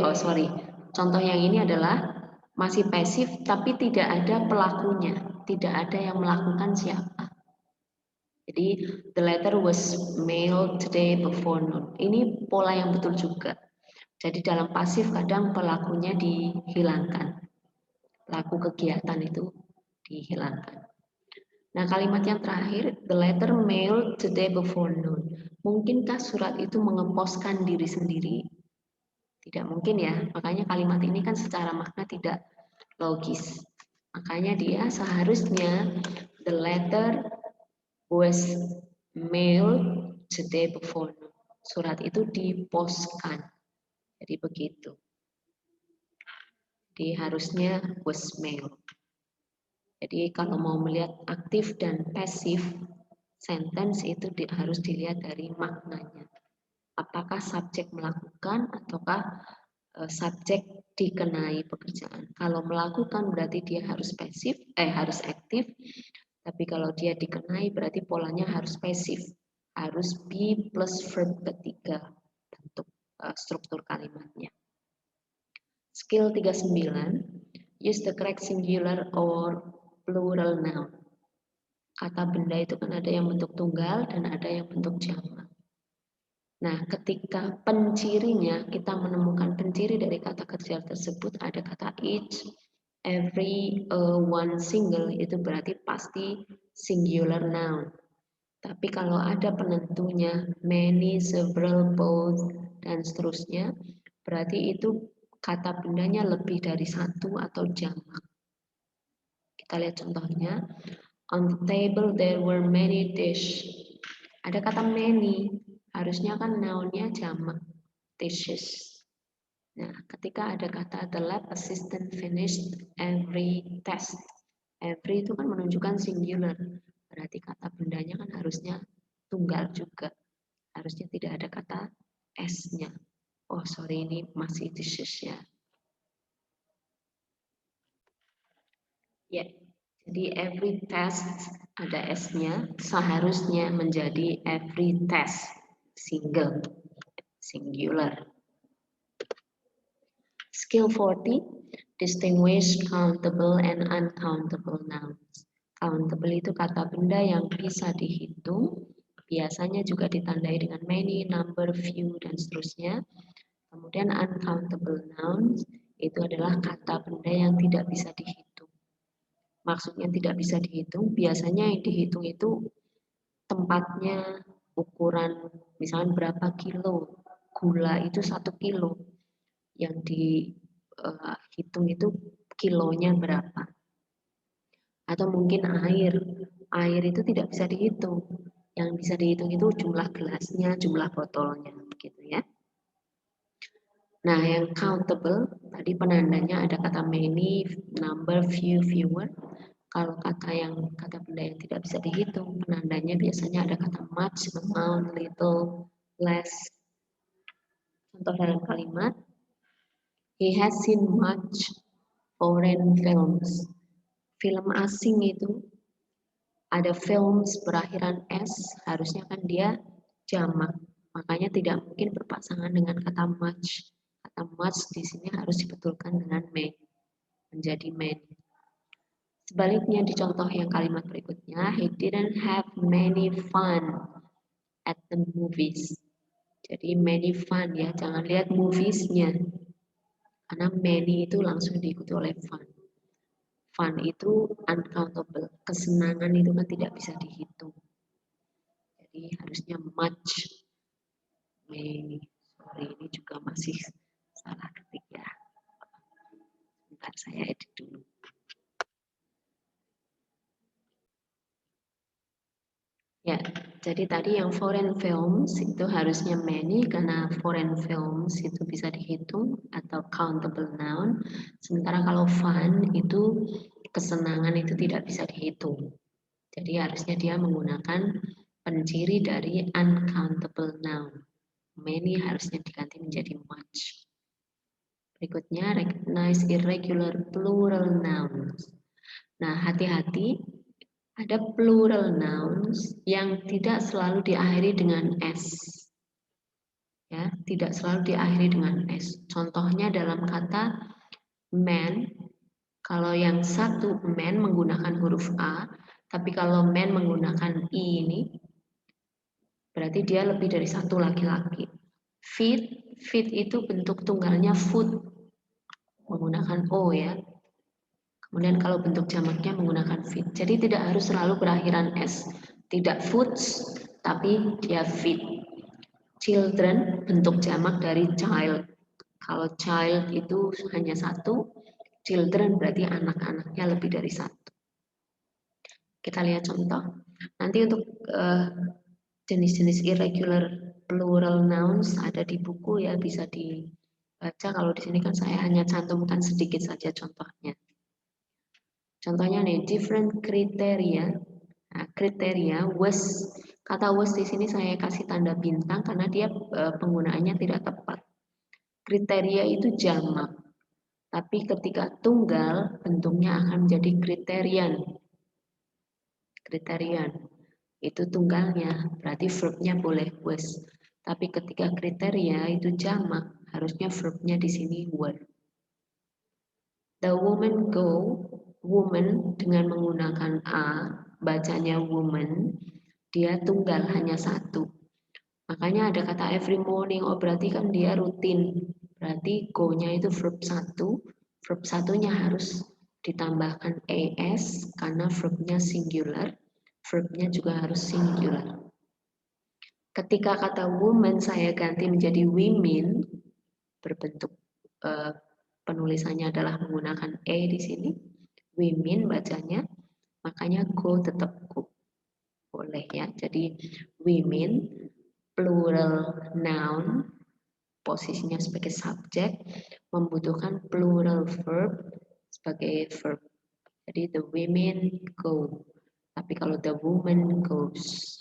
Contoh yang ini adalah masih pasif tapi tidak ada pelakunya, tidak ada yang melakukan siapa. Jadi the letter was mailed today before noon. Ini pola yang betul juga. Jadi dalam pasif kadang pelakunya dihilangkan. Pelaku kegiatan itu dihilangkan. Nah, kalimat yang terakhir, the letter mailed today before noon. Mungkinkah surat itu mengeposkan diri sendiri? Tidak mungkin ya, makanya kalimat ini kan secara makna tidak logis. Makanya dia seharusnya the letter was mailed today before noon. Surat itu diposkan. Jadi begitu. Jadi harusnya was mailed. Jadi kalau mau melihat aktif dan pasif sentence itu harus dilihat dari maknanya. Apakah subjek melakukan ataukah subjek dikenai pekerjaan. Kalau melakukan berarti dia harus harus aktif. Tapi kalau dia dikenai berarti polanya harus pasif. Harus be plus verb ketiga bentuk struktur kalimatnya. Skill 39, use the correct singular or plural noun. Kata benda itu kan ada yang bentuk tunggal dan ada yang bentuk jamak. Nah, ketika pencirinya, kita menemukan penciri dari kata kerja tersebut, ada kata each, every, one, single, itu berarti pasti singular noun. Tapi kalau ada penentunya, many, several, both, dan seterusnya, berarti itu kata bendanya lebih dari satu atau jamak. Kita lihat contohnya. On the table there were many dish. Ada kata many, harusnya kan nounnya jamak, dishes. Nah, ketika ada kata the lab assistant finished every test. Every itu kan menunjukkan singular. Berarti kata bendanya kan harusnya tunggal juga. Harusnya tidak ada kata s-nya. Oh, sorry, ini masih dishes ya. Ya, jadi every test ada s-nya, seharusnya menjadi every test singular. Skill 40, distinguish countable and uncountable nouns. Countable itu kata benda yang bisa dihitung, biasanya juga ditandai dengan many, number, few, dan seterusnya. Kemudian uncountable nouns itu adalah kata benda yang tidak bisa dihitung. Maksudnya tidak bisa dihitung, biasanya yang dihitung itu tempatnya, ukuran, misalnya berapa kilo, gula itu 1 kilo, yang dihitung itu kilonya berapa. Atau mungkin air itu tidak bisa dihitung, yang bisa dihitung itu jumlah gelasnya, jumlah botolnya, gitu ya. Nah, yang countable, tadi penandanya ada kata many, number, few, fewer. Kalau kata benda yang tidak bisa dihitung, penandanya biasanya ada kata much, amount, little, less. Contoh dalam kalimat, he has seen much foreign films. Film asing itu ada films berakhiran s, harusnya kan dia jamak. Makanya tidak mungkin berpasangan dengan kata much. Kata much di sini harus dibetulkan dengan many, menjadi many. Sebaliknya di contoh yang kalimat berikutnya, he didn't have many fun at the movies. Jadi many fun ya, jangan lihat movies-nya. Karena many itu langsung diikuti oleh fun. Fun itu uncountable, kesenangan itu kan tidak bisa dihitung. Jadi harusnya much, many. Sorry, ini juga masih salah ketik ya. Bentar Bentar, saya edit dulu. Ya, jadi tadi yang foreign films itu harusnya many karena foreign films itu bisa dihitung atau countable noun. Sementara kalau fun itu kesenangan itu tidak bisa dihitung. Jadi harusnya dia menggunakan penciri dari uncountable noun. Many harusnya diganti menjadi much. Berikutnya, recognize irregular plural nouns. Nah, hati-hati, ada plural nouns yang tidak selalu diakhiri dengan S. Ya, tidak selalu diakhiri dengan S. Contohnya dalam kata man, kalau yang satu man menggunakan huruf A, tapi kalau man menggunakan I ini, berarti dia lebih dari satu laki-laki. Feet itu bentuk tunggalnya foot, menggunakan O ya. Kemudian kalau bentuk jamaknya menggunakan feet. Jadi tidak harus selalu berakhiran S. Tidak foods, tapi dia feet. Children bentuk jamak dari child. Kalau child itu hanya satu, children berarti anak-anaknya lebih dari satu. Kita lihat contoh. Nanti untuk jenis-jenis irregular plural nouns ada di buku ya, bisa dibaca. Kalau di sini kan saya hanya cantumkan sedikit saja contohnya. Contohnya nih, different kriteria. Nah, kriteria was, kata was di sini saya kasih tanda bintang karena dia penggunaannya tidak tepat. Kriteria itu jamak, tapi ketika tunggal bentuknya akan menjadi kriterian. Kriterian itu tunggalnya, berarti verbnya boleh was. Tapi ketika kriteria itu jamak, harusnya verbnya di sini were. The woman go, woman dengan menggunakan a, bacanya woman, dia tunggal hanya satu. Makanya ada kata every morning, oh berarti kan dia rutin. Berarti go-nya itu verb 1, verb satunya harus ditambahkan es karena verbnya singular, verbnya juga harus singular. Ketika kata woman saya ganti menjadi women, berbentuk penulisannya adalah menggunakan e di sini, women bacanya, makanya go tetap go. Boleh ya, jadi women plural noun posisinya sebagai subjek membutuhkan plural verb sebagai verb. Jadi the women go. Tapi kalau the woman goes.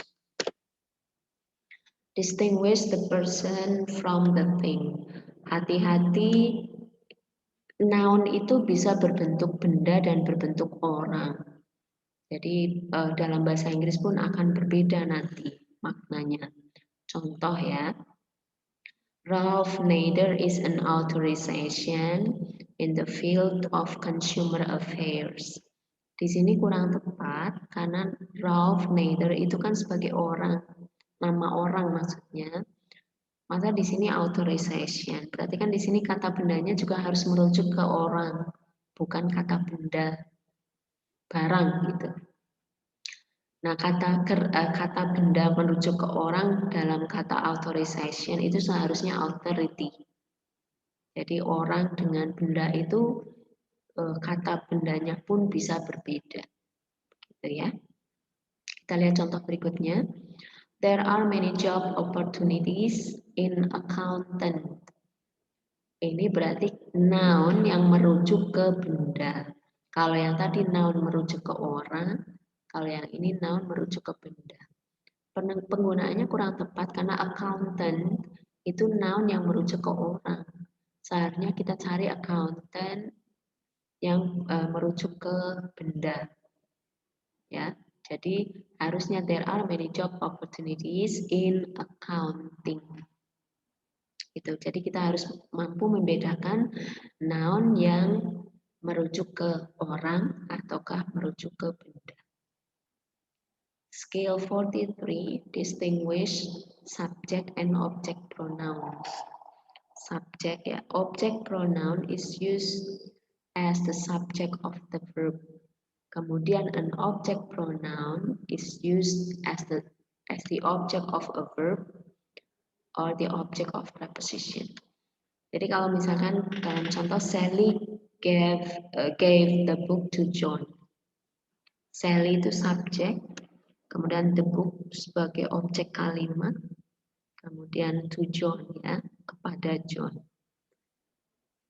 Distinguish the person from the thing. Hati-hati, noun itu bisa berbentuk benda dan berbentuk orang. Jadi dalam bahasa Inggris pun akan berbeda nanti maknanya. Contoh ya, Ralph Nader is an authorization in the field of consumer affairs. Di sini kurang tepat karena Ralph Nader itu kan sebagai orang, nama orang maksudnya. Maka di sini authorization. Berarti kan di sini kata bendanya juga harus merujuk ke orang, bukan kata benda, barang gitu. Nah, kata benda merujuk ke orang dalam kata authorization itu seharusnya authority. Jadi orang dengan benda itu kata bendanya pun bisa berbeda. Gitu ya. Kita lihat contoh berikutnya. There are many job opportunities in accountant. Ini berarti noun yang merujuk ke benda. Kalau yang tadi noun merujuk ke orang, kalau yang ini noun merujuk ke benda. Penggunaannya kurang tepat karena accountant itu noun yang merujuk ke orang. Seharusnya kita cari accountant yang merujuk ke benda. Ya, jadi harusnya there are many job opportunities in accounting. Gitu. Jadi kita harus mampu membedakan noun yang merujuk ke orang ataukah merujuk ke benda. Scale 43, distinguish subject and object pronouns. Subject ya, object pronoun is used as the subject of the verb. Kemudian an object pronoun is used as the object of a verb or the object of preposition. Jadi kalau misalkan dalam contoh Sally gave the book to John. Sally itu subjek, kemudian the book sebagai objek kalimat, kemudian to John ya, kepada John.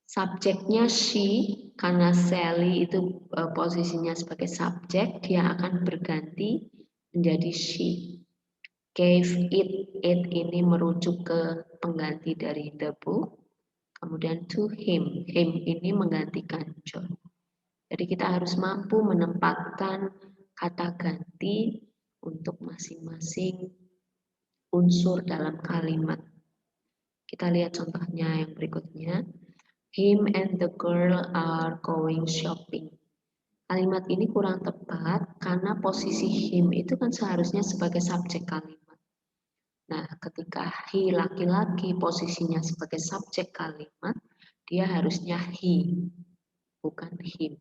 Subjeknya she, karena Sally itu posisinya sebagai subjek, dia akan berganti menjadi she. Gave it ini merujuk ke pengganti dari the book. Kemudian to him ini menggantikan John. Jadi kita harus mampu menempatkan kata ganti untuk masing-masing unsur dalam kalimat. Kita lihat contohnya yang berikutnya. Him and the girl are going shopping. Kalimat ini kurang tepat karena posisi him itu kan seharusnya sebagai subjek kalimat. Nah, ketika he laki-laki posisinya sebagai subjek kalimat, dia harusnya he, bukan him.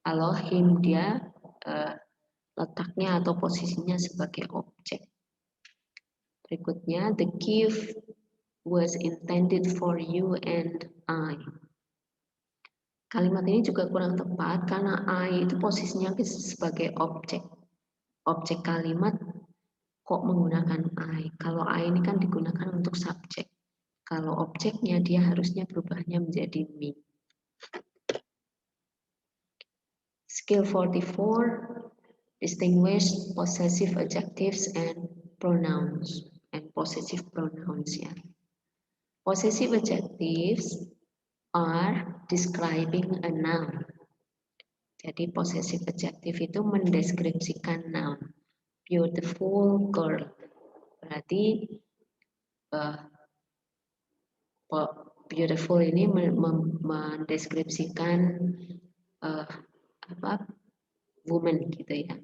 Kalau him dia letaknya atau posisinya sebagai objek. Berikutnya, the gift was intended for you and I. Kalimat ini juga kurang tepat karena I itu posisinya sebagai objek. Objek kalimat kok menggunakan I. Kalau I ini kan digunakan untuk subjek. Kalau objeknya dia harusnya berubahnya menjadi me. Skill 44, distinguish possessive adjectives and pronouns. And possessive pronouns ya. Possessive adjectives are describing a noun. Jadi possessive adjective itu mendeskripsikan noun. Beautiful girl. Berarti beautiful ini mendeskripsikan woman gitu ya.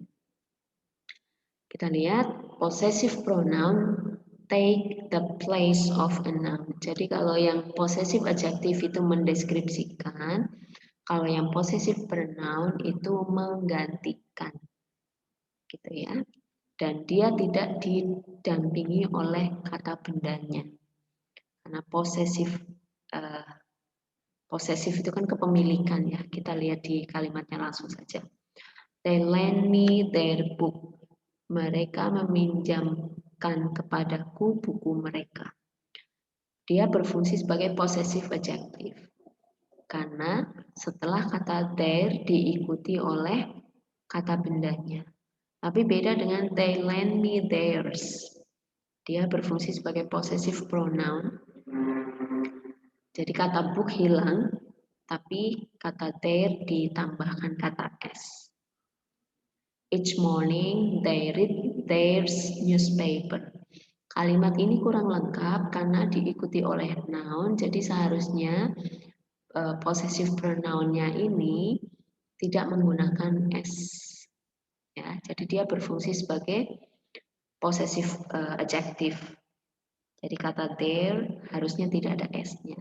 Kita lihat possessive pronoun take the place of a noun. Jadi kalau yang possessive adjective itu mendeskripsikan, kalau yang possessive pronoun itu menggantikan. Gitu ya. Dan dia tidak didampingi oleh kata bendanya. Karena possessive itu kan kepemilikan ya. Kita lihat di kalimatnya langsung saja. They lend me their book. Mereka meminjamkan kepadaku buku mereka. Dia berfungsi sebagai possessive adjective. Karena setelah kata their diikuti oleh kata bendanya. Tapi beda dengan they lend me theirs. Dia berfungsi sebagai possessive pronoun. Jadi kata book hilang, tapi kata their ditambahkan kata s. Each morning they read their newspaper. Kalimat ini kurang lengkap karena diikuti oleh noun, jadi seharusnya possessive pronounnya ini tidak menggunakan s. Ya, jadi dia berfungsi sebagai possessive adjective. Jadi kata there harusnya tidak ada s-nya.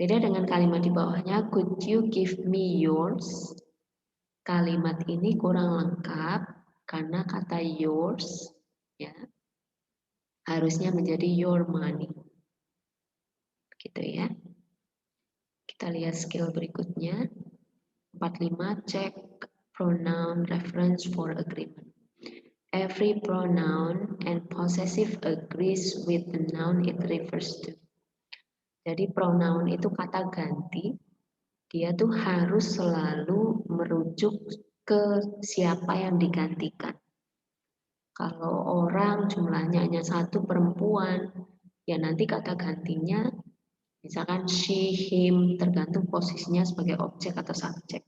Beda dengan kalimat di bawahnya, could you give me yours? Kalimat ini kurang lengkap karena kata yours ya harusnya menjadi your money. Gitu ya. Kita lihat skill berikutnya. 45 check pronoun reference for agreement. Every pronoun and possessive agrees with the noun it refers to. Jadi pronoun itu kata ganti. Dia tuh harus selalu merujuk ke siapa yang digantikan. Kalau orang jumlahnya hanya satu perempuan, ya nanti kata gantinya misalkan she, him, tergantung posisinya sebagai objek atau subjek.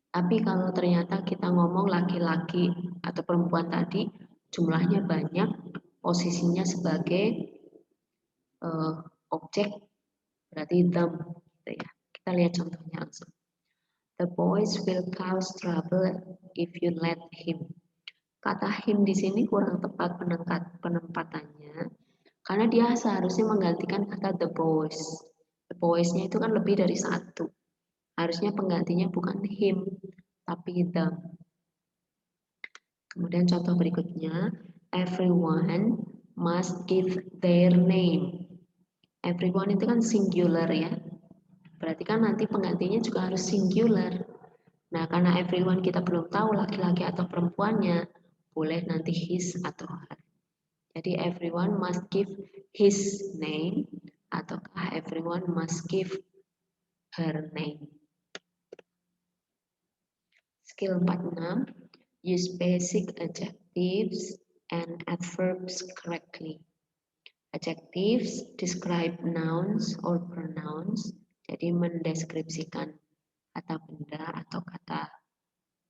Tapi kalau ternyata kita ngomong laki-laki atau perempuan tadi, jumlahnya banyak, posisinya sebagai objek, berarti them. Gitu ya. Kita lihat contohnya langsung. The boys will cause trouble if you let him. Kata him di sini kurang tepat penempatannya, karena dia seharusnya menggantikan kata the boys. The boys-nya itu kan lebih dari satu. Harusnya penggantinya bukan him, tapi them. Kemudian contoh berikutnya, everyone must give their name. Everyone itu kan singular ya. berarti kan nanti penggantinya juga harus singular. Nah, karena everyone kita belum tahu laki-laki atau perempuannya, boleh nanti his atau her. Jadi everyone must give his name ataukah everyone must give her name. Skill 46, use basic adjectives and adverbs correctly. Adjectives describe nouns or pronouns, jadi mendeskripsikan kata benda atau kata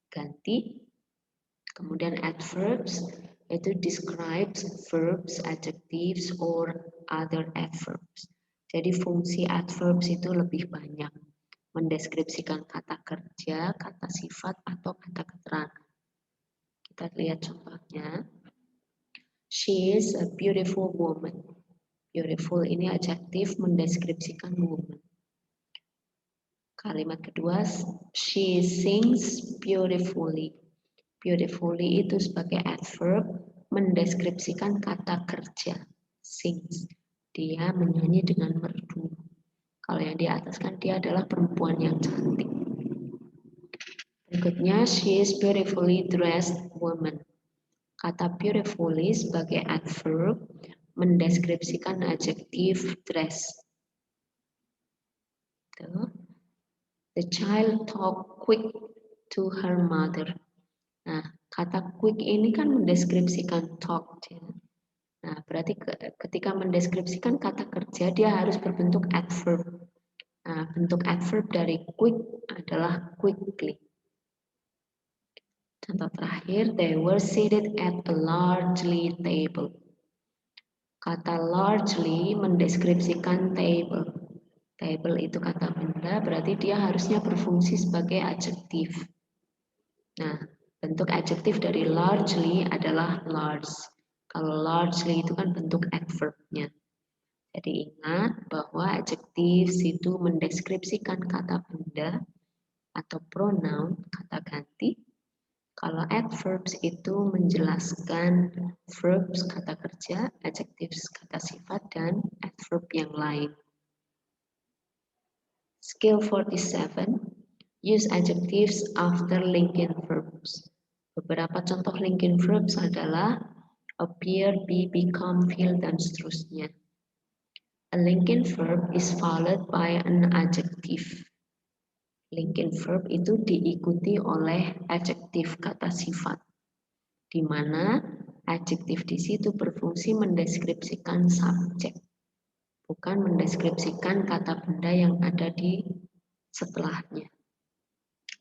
ganti. Kemudian adverbs itu describes verbs, adjectives, or other adverbs. Jadi fungsi adverbs itu lebih banyak, mendeskripsikan kata kerja, kata sifat, atau kata keterangan. Kita lihat contohnya. She is a beautiful woman. Beautiful ini adjektif mendeskripsikan woman. Kalimat kedua, she sings beautifully. Beautifully itu sebagai adverb mendeskripsikan kata kerja. Sings. Dia menyanyi dengan merdu. Kalau yang di atas kan dia adalah perempuan yang cantik. Berikutnya, she is beautifully dressed woman. Kata beautifully sebagai adverb mendeskripsikan adjektif dress. The child talk quick to her mother. Nah, kata quick ini kan mendeskripsikan talk. Ya. Nah, berarti ketika mendeskripsikan kata kerja, dia harus berbentuk adverb. Nah, bentuk adverb dari quick adalah quickly. Contoh terakhir, they were seated at a largely table. Kata largely mendeskripsikan table. Table itu kata benda, berarti dia harusnya berfungsi sebagai adjektif. Nah, bentuk adjektif dari largely adalah large. Kalau largely itu kan bentuk adverbnya. Jadi ingat bahwa adjektif itu mendeskripsikan kata benda atau pronoun, kata ganti. Kalau adverbs itu menjelaskan verbs kata kerja, adjectives kata sifat, dan adverb yang lain. Skill 47, use adjectives after linking verbs. Beberapa contoh linking verbs adalah appear, be, become, feel, dan seterusnya. A linking verb is followed by an adjective. Linking verb itu diikuti oleh adjektif kata sifat, di mana adjektif di situ berfungsi mendeskripsikan subjek, bukan mendeskripsikan kata benda yang ada di setelahnya.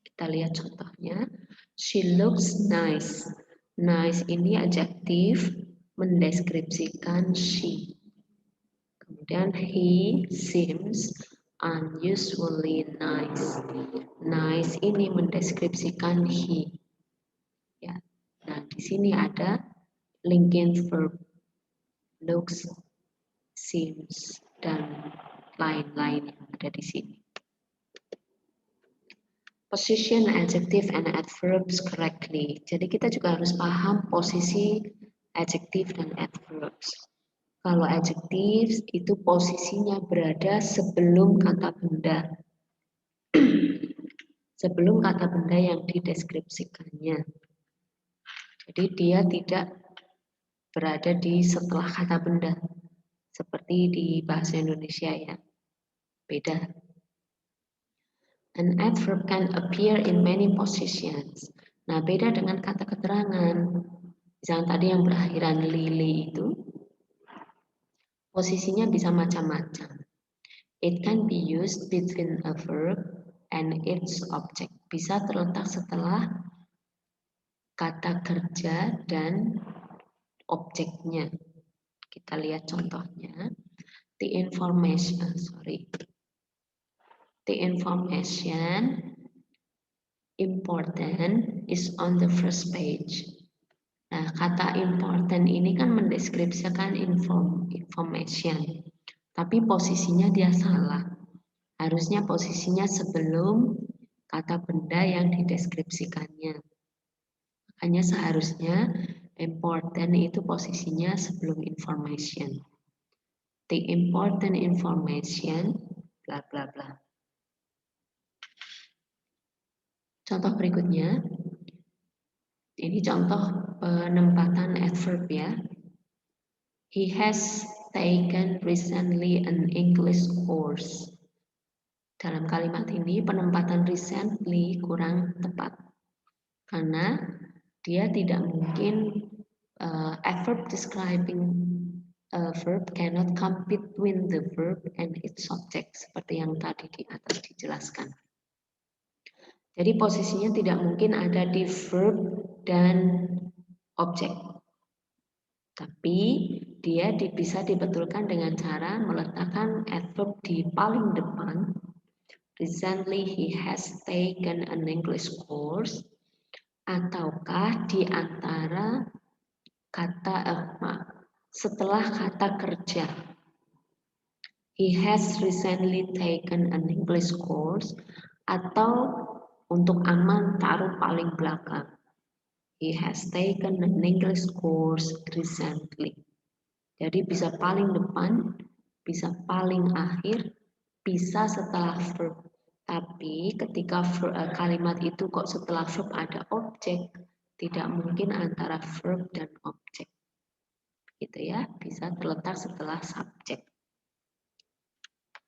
Kita lihat contohnya. She looks nice. Nice ini adjektif mendeskripsikan she. Kemudian he seems unusually nice. Nice ini mendeskripsikan he. Ya. Nah, di sini ada linking verb looks, seems, dan lain-lain yang ada di sini. Position adjective and adverbs correctly. Jadi kita juga harus paham posisi adjective dan adverbs. Kalau adjektif itu posisinya berada sebelum kata benda. Sebelum kata benda yang dideskripsikannya. Jadi dia tidak berada di setelah kata benda. Seperti di bahasa Indonesia ya. Beda. An adverb can appear in many positions. Nah, beda dengan kata keterangan. Misalnya tadi yang berakhiran lili itu, posisinya bisa macam-macam. It can be used between a verb and its object. Bisa terletak setelah kata kerja dan objeknya. Kita lihat contohnya. The information important is on the first page. Nah, kata important ini kan mendeskripsikan information. Tapi posisinya dia salah. Harusnya posisinya sebelum kata benda yang dideskripsikannya. Makanya seharusnya important itu posisinya sebelum information. The important information, bla bla bla. Contoh berikutnya, ini contoh penempatan adverb ya. He has taken recently an English course. Dalam kalimat ini penempatan recently kurang tepat karena dia tidak mungkin adverb describing a verb cannot come between the verb and its subject seperti yang tadi di atas dijelaskan. Jadi posisinya tidak mungkin ada di verb dan objek. Tapi dia bisa dibetulkan dengan cara meletakkan adverb di paling depan. Recently he has taken an English course. Ataukah di antara kata setelah kata kerja. He has recently taken an English course. Atau untuk aman taruh paling belakang. He has taken an English course recently. Jadi bisa paling depan, bisa paling akhir, bisa setelah verb. Tapi ketika kalimat itu kok setelah verb ada objek, tidak mungkin antara verb dan objek. Gitu ya, bisa terletak setelah subjek.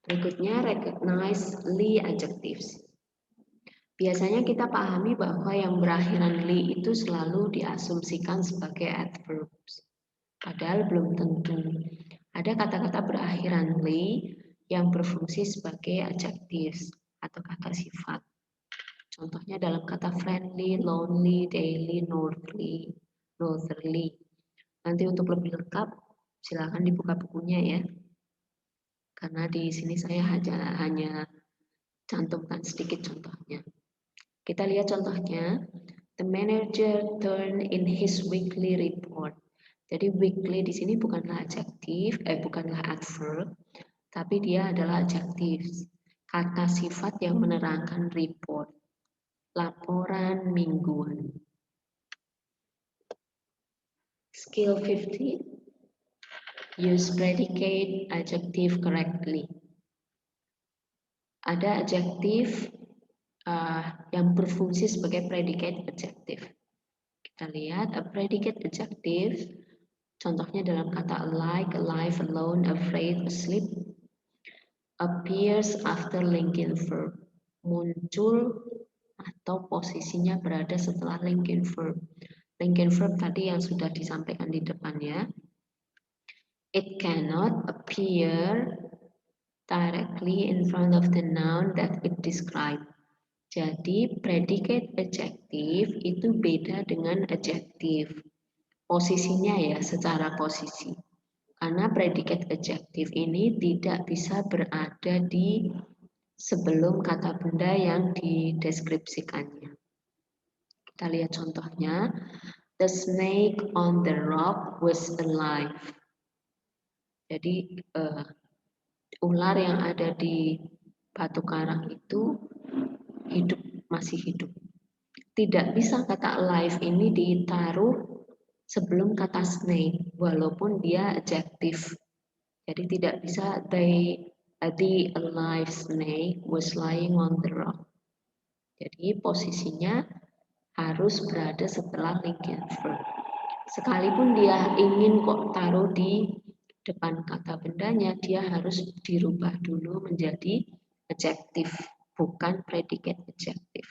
Berikutnya recognize li adjectives. Biasanya kita pahami bahwa yang berakhiran li itu selalu diasumsikan sebagai adverbs. Padahal belum tentu. Ada kata-kata berakhiran li yang berfungsi sebagai adjectives atau kata sifat. Contohnya dalam kata friendly, lonely, daily, northerly. Nanti untuk lebih lengkap silakan dibuka bukunya ya. Karena di sini saya hanya cantumkan sedikit contohnya. Kita lihat contohnya. The manager turned in his weekly report. Jadi weekly di sini bukanlah bukanlah adverb, tapi dia adalah adjektif. Kata sifat yang menerangkan report, laporan mingguan. Skill 50. Use predicate adjective correctly. Ada adjektif yang berfungsi sebagai predicate adjective. Kita lihat a predicate adjective. Contohnya dalam kata like, alive, alone, afraid, asleep, appears after linking verb, muncul atau posisinya berada setelah linking verb. Linking verb tadi yang sudah disampaikan di depan ya. It cannot appear directly in front of the noun that it describes. Jadi predicate adjective itu beda dengan adjektif. Posisinya ya, secara posisi. Karena predicate adjective ini tidak bisa berada di sebelum kata benda yang dideskripsikannya. Kita lihat contohnya. The snake on the rock was alive. Jadi ular yang ada di batu karang itu masih hidup. Tidak bisa kata alive ini ditaruh sebelum kata snake, walaupun dia adjektif. Jadi tidak bisa the alive snake was lying on the rock. Jadi posisinya harus berada setelah linking verb. Sekalipun dia ingin kok taruh di depan kata bendanya, dia harus dirubah dulu menjadi adjektif, bukan predicate adjektif.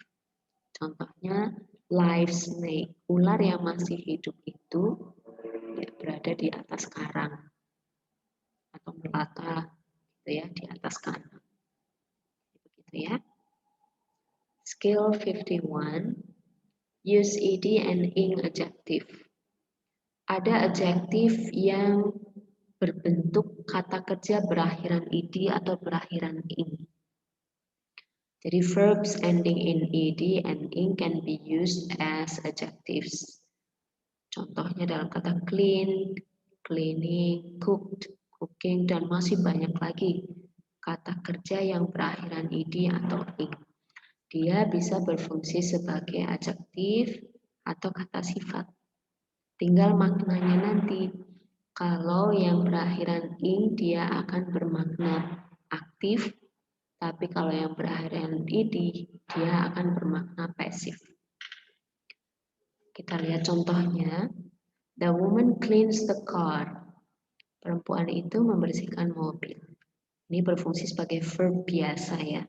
Contohnya live snake, ular yang masih hidup itu ya, berada di atas karang atau melata gitu ya, di atas karang. Begitu ya. Skill 51. Use ed and ing adjective. Ada adjektif yang berbentuk kata kerja berakhiran ed atau berakhiran ing. Jadi verbs ending in ed and ing can be used as adjectives. Contohnya dalam kata clean, cleaning, cooked, cooking, dan masih banyak lagi kata kerja yang berakhiran ed atau ing. Dia bisa berfungsi sebagai adjektif atau kata sifat. Tinggal maknanya nanti. Kalau yang berakhiran ing dia akan bermakna aktif, Tapi kalau yang berakhir ed, dia akan bermakna pasif. Kita lihat contohnya. The woman cleans the car. Perempuan itu membersihkan mobil. Ini berfungsi sebagai verb biasa ya.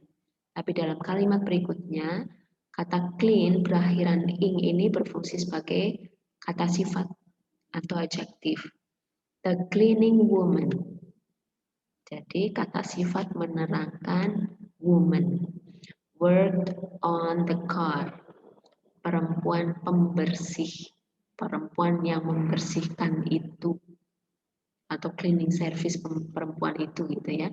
Tapi dalam kalimat berikutnya, kata clean berakhiran ing ini berfungsi sebagai kata sifat atau adjektif. The cleaning woman. Jadi kata sifat menerangkan woman. Worked on the car. Perempuan pembersih. Perempuan yang membersihkan itu. Atau cleaning service perempuan itu gitu ya.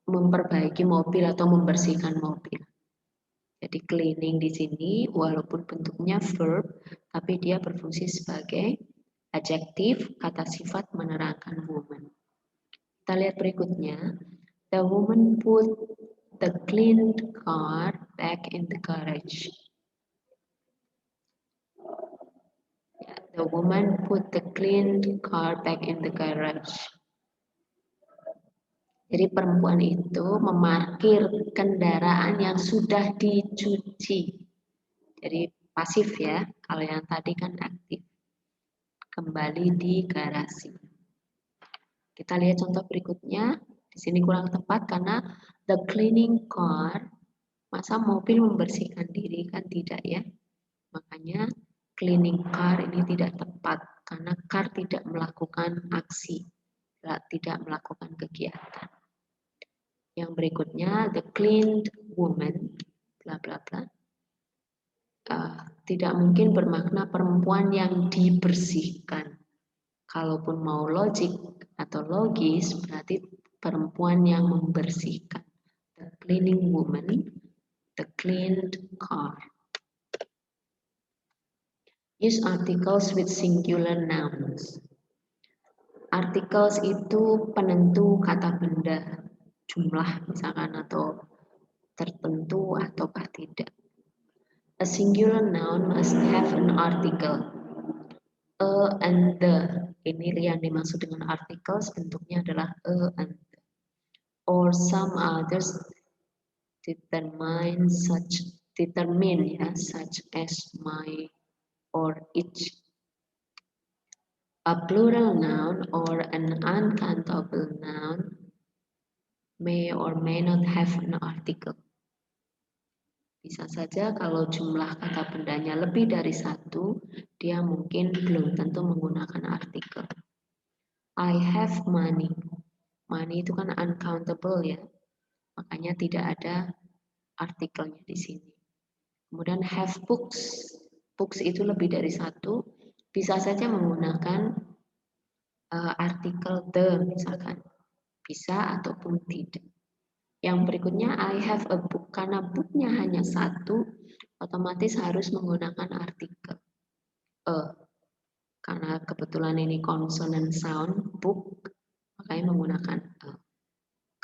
Memperbaiki mobil atau membersihkan mobil. Jadi cleaning di sini walaupun bentuknya verb, tapi dia berfungsi sebagai adjektif, kata sifat menerangkan woman. Kita lihat berikutnya. The woman put the cleaned car back in the garage. The woman put the cleaned car back in the garage. Jadi perempuan itu memarkir kendaraan yang sudah dicuci. Jadi pasif ya, kalau yang tadi kan aktif. Kembali di garasi. Kita lihat contoh berikutnya. Di sini kurang tepat karena the cleaning car, masa mobil membersihkan diri kan tidak ya. Makanya cleaning car ini tidak tepat karena car tidak melakukan aksi, tidak melakukan kegiatan. Yang berikutnya, the cleaned woman, bla bla bla. Tidak mungkin bermakna perempuan yang dibersihkan. Kalaupun mau logik atau logis, berarti perempuan yang membersihkan. The cleaning woman, the cleaned car. Use articles with singular nouns. Articles itu penentu kata benda, jumlah misalkan atau tertentu ataukah tidak. A singular noun must have an article. A and the. Ini yang dimaksud dengan articles bentuknya adalah a and the. Or some others determine ya, such as my or each. A plural noun or an uncountable noun may or may not have an article. Bisa saja kalau jumlah kata bendanya lebih dari satu, dia mungkin belum tentu menggunakan artikel. I have money. Money itu kan uncountable ya, makanya tidak ada artikelnya di sini. Kemudian have books. Books itu lebih dari satu, bisa saja menggunakan artikel the misalkan. Bisa ataupun tidak. Yang berikutnya I have a book. Karena booknya hanya satu, otomatis harus menggunakan artikel karena kebetulan ini consonant sound book, makanya menggunakan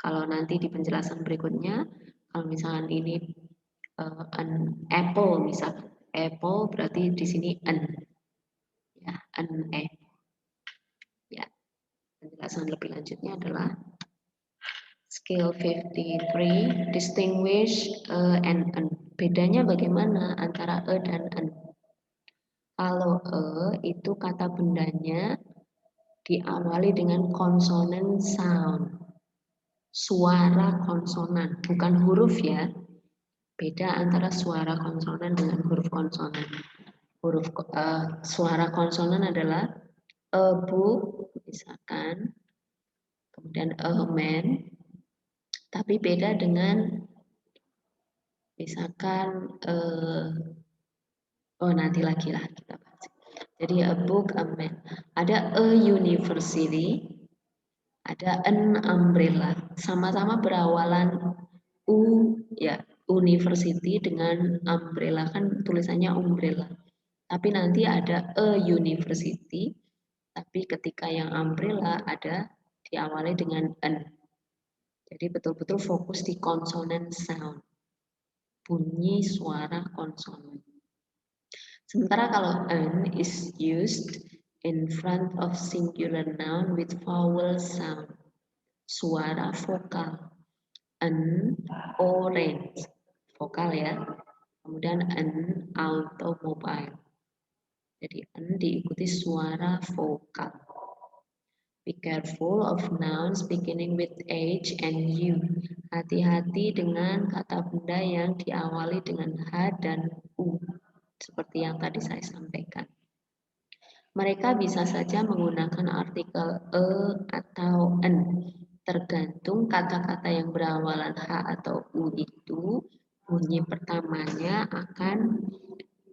Kalau nanti di penjelasan berikutnya, kalau misalkan ini an apple misalkan, apple berarti di sini an, ya an apple. Ya, penjelasan lebih lanjutnya adalah Skill 53, distinguish and an. Bedanya bagaimana antara a dan an? Kalau itu kata bendanya diawali dengan konsonan sound. Suara konsonan, bukan huruf ya. Beda antara suara konsonan dengan huruf konsonan. Suara konsonan adalah a book, misalkan, kemudian a man, tapi beda dengan misalkan nanti lagi lah kita bahas. Jadi a book, a man. Ada a university, ada an umbrella. Sama-sama berawalan u ya, university dengan umbrella kan tulisannya umbrella. Tapi nanti ada a university, tapi ketika yang umbrella ada diawali dengan an. Jadi betul-betul fokus di consonant sound. Bunyi suara konsonan. Sementara kalau an is used in front of singular noun with vowel sound. suara vokal. An orange, vokal ya. Kemudian an automobile. Jadi an diikuti suara vokal. Be careful of nouns beginning with H and U. Hati-hati dengan kata benda yang diawali dengan H dan U. Seperti yang tadi saya sampaikan. Mereka bisa saja menggunakan artikel e atau en. Tergantung kata-kata yang berawalan H atau U itu, bunyi pertamanya akan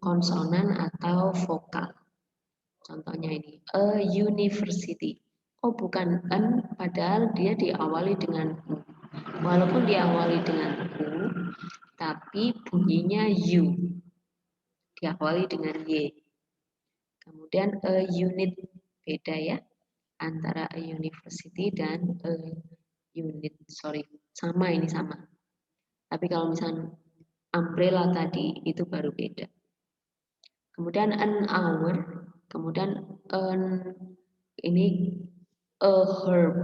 konsonan atau vokal. Contohnya ini, a university. Oh bukan an, padahal dia diawali dengan U. Walaupun diawali dengan U, tapi bunyinya U. Diawali dengan Y. Kemudian a unit, beda ya. Antara a university dan a unit. Sorry, sama ini sama. Tapi kalau misalnya umbrella tadi, itu baru beda. Kemudian an hour, kemudian ini a herb.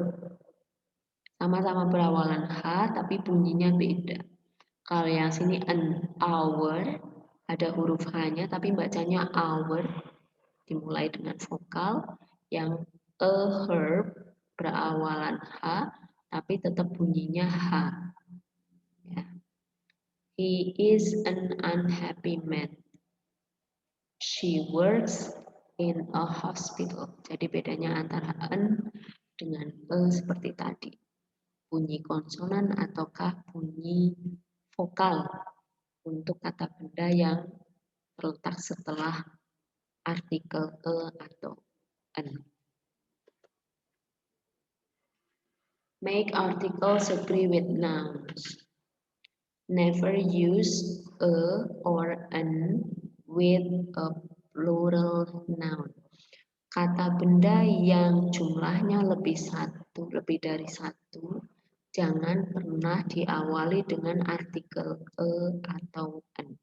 Sama-sama berawalan H tapi bunyinya beda. Kalau yang sini an hour ada huruf H-nya tapi bacanya hour dimulai dengan vokal. Yang a herb berawalan H tapi tetap bunyinya H. Ya. He is an unhappy man. She works in a hospital. Jadi bedanya antara an dengan e seperti tadi. Bunyi konsonan ataukah bunyi vokal untuk kata benda yang terletak setelah artikel e atau an. Make articles agree with nouns. Never use a or an with a plural noun. Kata benda yang jumlahnya lebih dari satu, jangan pernah diawali dengan artikel e atau an.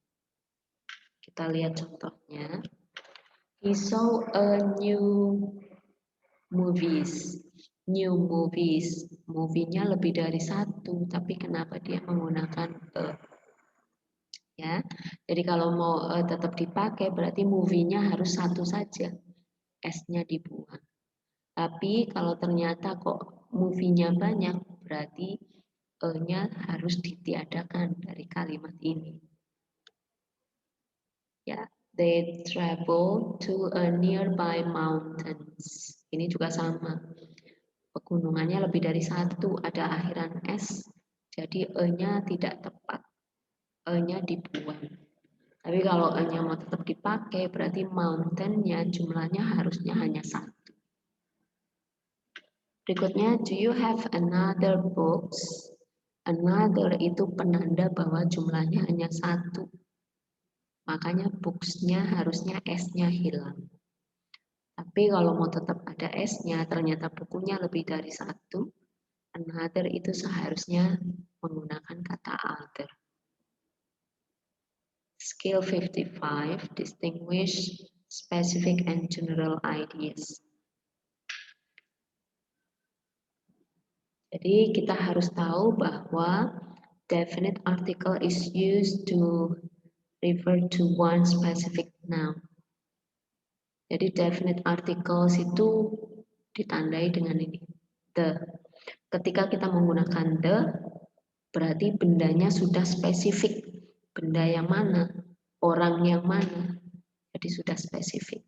Kita lihat contohnya. He saw a new movies. New movies. Movie-nya lebih dari satu, tapi kenapa dia menggunakan e? Ya, jadi kalau mau tetap dipakai berarti movie-nya harus satu saja. S-nya dibuang. Tapi kalau ternyata kok movie-nya banyak, berarti E-nya harus ditiadakan dari kalimat ini. Ya, they travel to a nearby mountains. Ini juga sama. Pegunungannya lebih dari satu, ada akhiran S, jadi E-nya tidak tepat. E-nya dibuang. Tapi kalau E-nya mau tetap dipakai, berarti mountain-nya jumlahnya harusnya hanya satu. Berikutnya, do you have another books? Another itu penanda bahwa jumlahnya hanya satu. Makanya books-nya harusnya S-nya hilang. Tapi kalau mau tetap ada S-nya, ternyata bukunya lebih dari satu, another itu seharusnya menggunakan kata other. Skill 55, distinguish specific and general ideas. Jadi kita harus tahu bahwa definite article is used to refer to one specific noun. Jadi definite articles itu ditandai dengan ini, the. Ketika kita menggunakan the, berarti bendanya sudah spesifik. Benda yang mana, orang yang mana, jadi sudah spesifik.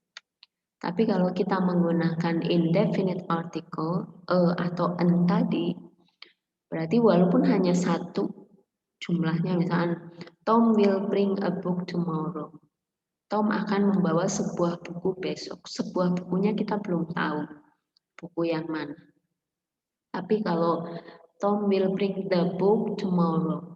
Tapi kalau kita menggunakan indefinite article, atau an tadi, berarti walaupun hanya satu jumlahnya, misalnya Tom will bring a book tomorrow. Tom akan membawa sebuah buku besok. Sebuah bukunya kita belum tahu buku yang mana. Tapi kalau Tom will bring the book tomorrow,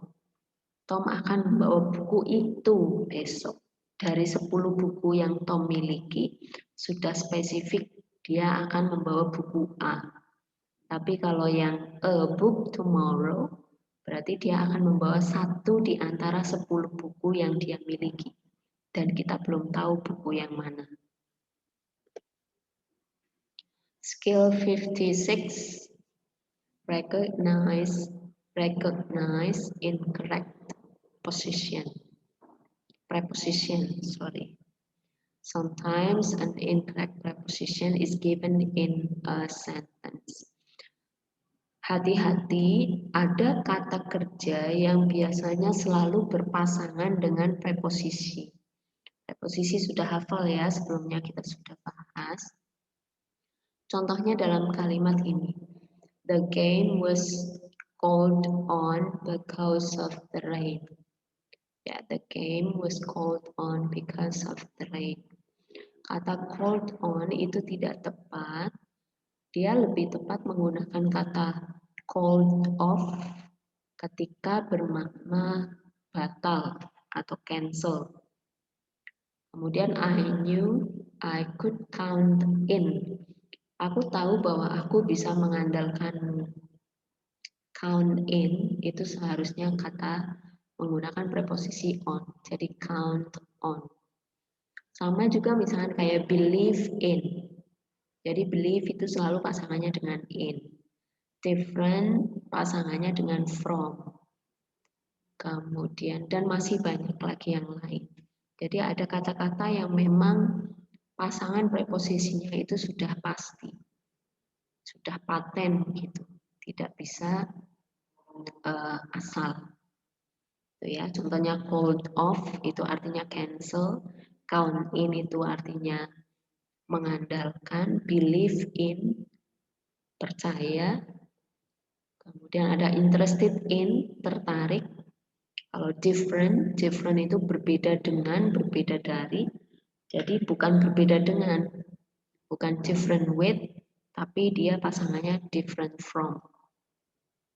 Tom akan membawa buku itu besok. Dari 10 buku yang Tom miliki, sudah spesifik dia akan membawa buku A. Tapi kalau yang a book tomorrow, berarti dia akan membawa satu di antara 10 buku yang dia miliki. Dan kita belum tahu buku yang mana. Skill 56, recognize incorrect preposition, sorry. Sometimes an incorrect preposition is given in a sentence. Hati-hati, ada kata kerja yang biasanya selalu berpasangan dengan preposisi. Preposisi sudah hafal ya, sebelumnya kita sudah bahas. Contohnya dalam kalimat ini. The game was called on because of the rain. Ya, the game was called on because of the rain. Kata called on itu tidak tepat. Dia lebih tepat menggunakan kata called off ketika bermakna batal atau cancel. Kemudian I knew I could count in. Aku tahu bahwa aku bisa mengandalkanmu. Count in itu seharusnya kata menggunakan preposisi on. Jadi count on. Sama juga misalnya kayak believe in. Jadi believe itu selalu pasangannya dengan in. Different pasangannya dengan from. Kemudian dan masih banyak lagi yang lain. Jadi ada kata-kata yang memang pasangan preposisinya itu sudah pasti. Sudah paten gitu. Tidak bisa asal. Itu ya, contohnya called off itu artinya cancel, count in itu artinya mengandalkan, believe in percaya, kemudian ada interested in tertarik. Kalau different itu berbeda dengan, berbeda dari, jadi bukan berbeda dengan, bukan different with, tapi dia pasangannya different from,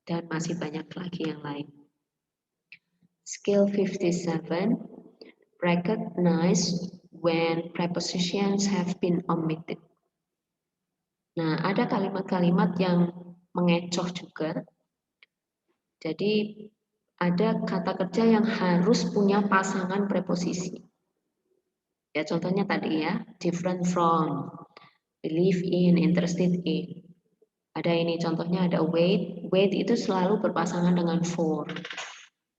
dan masih banyak lagi yang lain. Skill 57, recognize when prepositions have been omitted. Nah, ada kalimat-kalimat yang mengecoh juga. Jadi, ada kata kerja yang harus punya pasangan preposisi. Ya, contohnya tadi ya, different from, believe in, interested in. Ada ini, contohnya ada wait. Wait itu selalu berpasangan dengan for.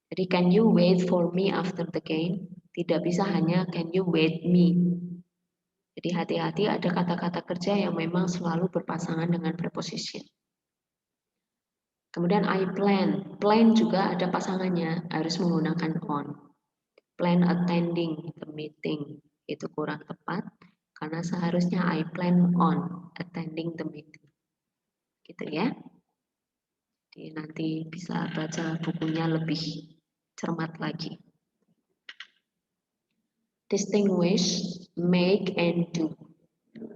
Jadi can you wait for me after the game? Tidak bisa hanya can you wait me. Jadi hati-hati ada kata-kata kerja yang memang selalu berpasangan dengan preposition. Kemudian I plan. Plan juga ada pasangannya, harus menggunakan on. Plan attending the meeting. Itu kurang tepat karena seharusnya I plan on attending the meeting. Gitu ya. Jadi nanti bisa baca bukunya lebih cermat lagi. Distinguish, make, and do.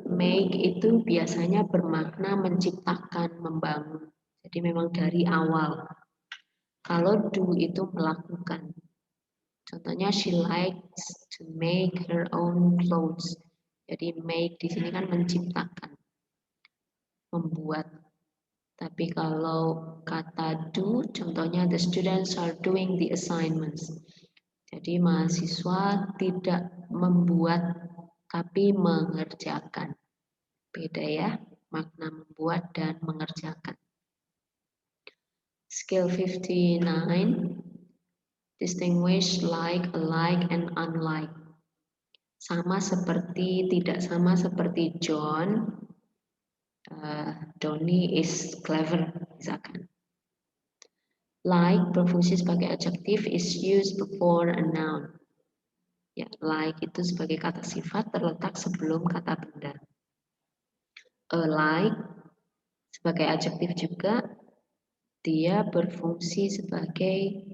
Make itu biasanya bermakna menciptakan, membangun. Jadi memang dari awal. Kalau do itu melakukan. Contohnya she likes to make her own clothes. Jadi make di sini kan menciptakan, membuat. Tapi kalau kata do, contohnya the students are doing the assignments. Jadi mahasiswa tidak membuat tapi mengerjakan. Beda ya, makna membuat dan mengerjakan. Skill 59, distinguish like, alike, and unlike. Sama seperti, tidak sama seperti John, Donnie is clever, misalkan. Like berfungsi sebagai adjective is used before a noun. Ya, like itu sebagai kata sifat terletak sebelum kata benda. Like sebagai adjektif juga dia berfungsi sebagai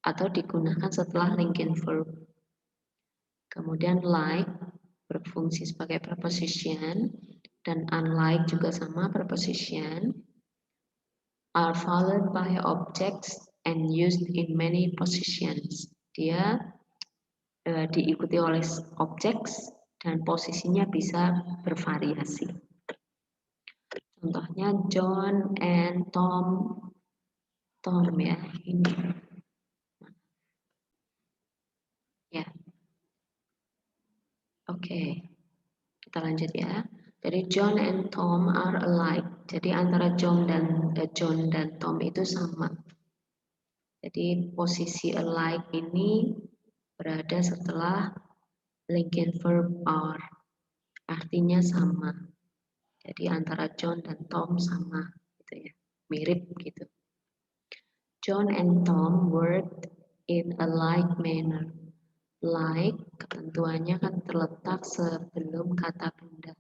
atau digunakan setelah linking verb. Kemudian like berfungsi sebagai preposition dan unlike juga sama preposition, are followed by objects and used in many positions. Dia diikuti oleh objects dan posisinya bisa bervariasi. Contohnya John and Tom ya ini. Ya. Oke. Kita lanjut ya. Jadi John and Tom are alike. Jadi antara John dan Tom itu sama. Jadi posisi alike ini berada setelah linking verb are. Artinya sama. Jadi antara John dan Tom sama gitu ya. Mirip gitu. John and Tom worked in a like manner. Like ketentuannya kan terletak sebelum kata benda.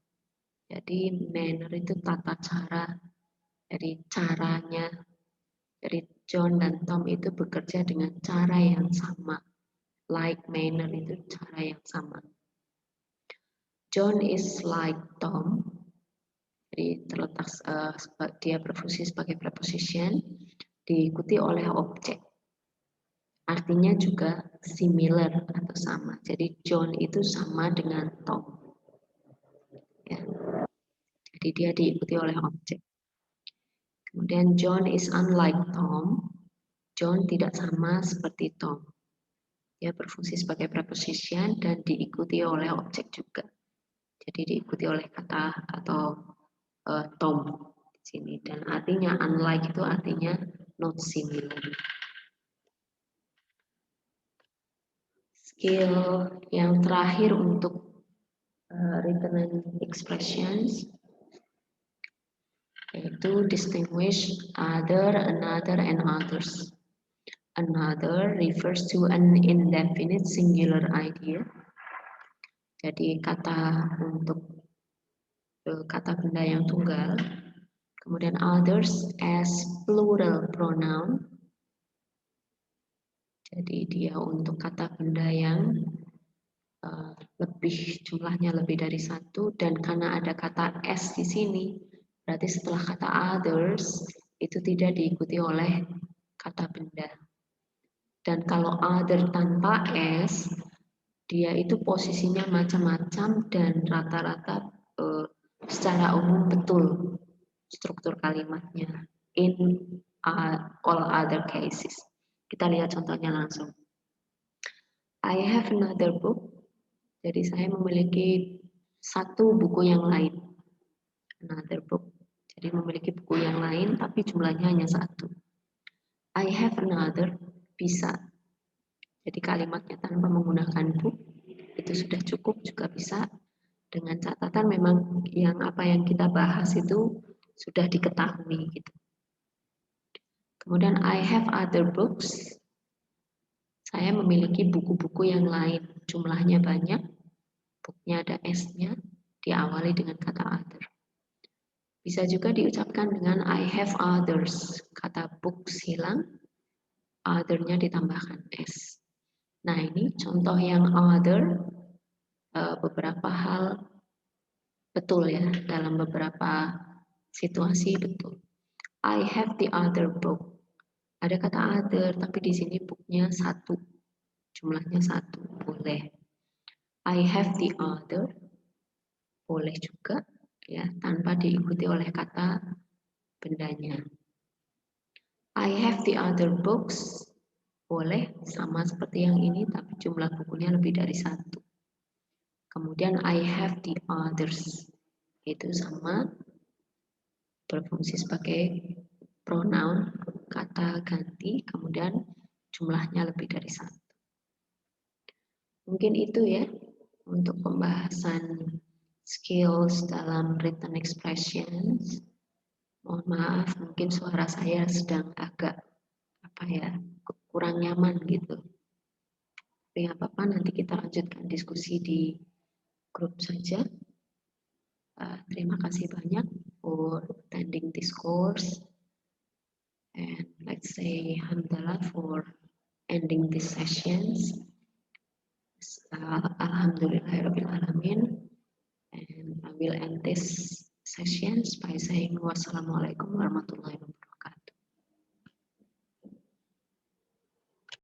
Jadi manner itu tata cara. Jadi caranya. Jadi John dan Tom itu bekerja dengan cara yang sama. Like manner itu cara yang sama. John is like Tom. Jadi terletak dia berfungsi sebagai preposition diikuti oleh objek. Artinya juga similar atau sama. Jadi John itu sama dengan Tom. Ya. Jadi dia diikuti oleh objek. Kemudian John is unlike Tom. John tidak sama seperti Tom. Dia berfungsi sebagai preposition dan diikuti oleh objek juga. Jadi diikuti oleh kata atau Tom di sini. Dan artinya unlike itu artinya not similar. Skill yang terakhir untuk written expressions yaitu distinguish other, another, and others. Another refers to an indefinite singular idea. Jadi kata untuk kata benda yang tunggal. Kemudian others as plural pronoun. Jadi dia untuk kata benda yang jumlahnya lebih dari satu, dan karena ada kata s di sini, berarti setelah kata others itu tidak diikuti oleh kata benda. Dan kalau other tanpa s, dia itu posisinya macam-macam dan rata-rata secara umum betul struktur kalimatnya in all other cases. Kita lihat contohnya langsung. I have another book. Jadi saya memiliki satu buku yang lain. Another book. Jadi memiliki buku yang lain tapi jumlahnya hanya satu. I have another bisa. Jadi kalimatnya tanpa menggunakan book itu sudah cukup, juga bisa. Dengan catatan memang apa yang kita bahas itu sudah diketahui gitu. Kemudian I have other books. Saya memiliki buku-buku yang lain, jumlahnya banyak, booknya ada S-nya, diawali dengan kata other. Bisa juga diucapkan dengan I have others, kata books hilang, other-nya ditambahkan S. Nah ini contoh yang other, beberapa hal betul ya, dalam beberapa situasi betul. I have the other book. Ada kata other, tapi di sini booknya satu, jumlahnya satu, boleh. I have the other, boleh juga, ya, tanpa diikuti oleh kata bendanya. I have the other books, boleh, sama seperti yang ini, tapi jumlah bukunya lebih dari satu. Kemudian I have the others, itu sama, berfungsi sebagai pronoun, kata ganti, kemudian jumlahnya lebih dari satu. Mungkin itu ya untuk pembahasan skills dalam written expressions. Mohon maaf, mungkin suara saya sedang agak kurang nyaman gitu. Tapi nggak apa-apa, nanti kita lanjutkan diskusi di grup saja. Terima kasih banyak for attending this course. And let's say alhamdulillah for ending these sessions. Alhamdulillahirabbil alamin. And I will end this sessions by saying wassalamualaikum warahmatullahi wabarakatuh.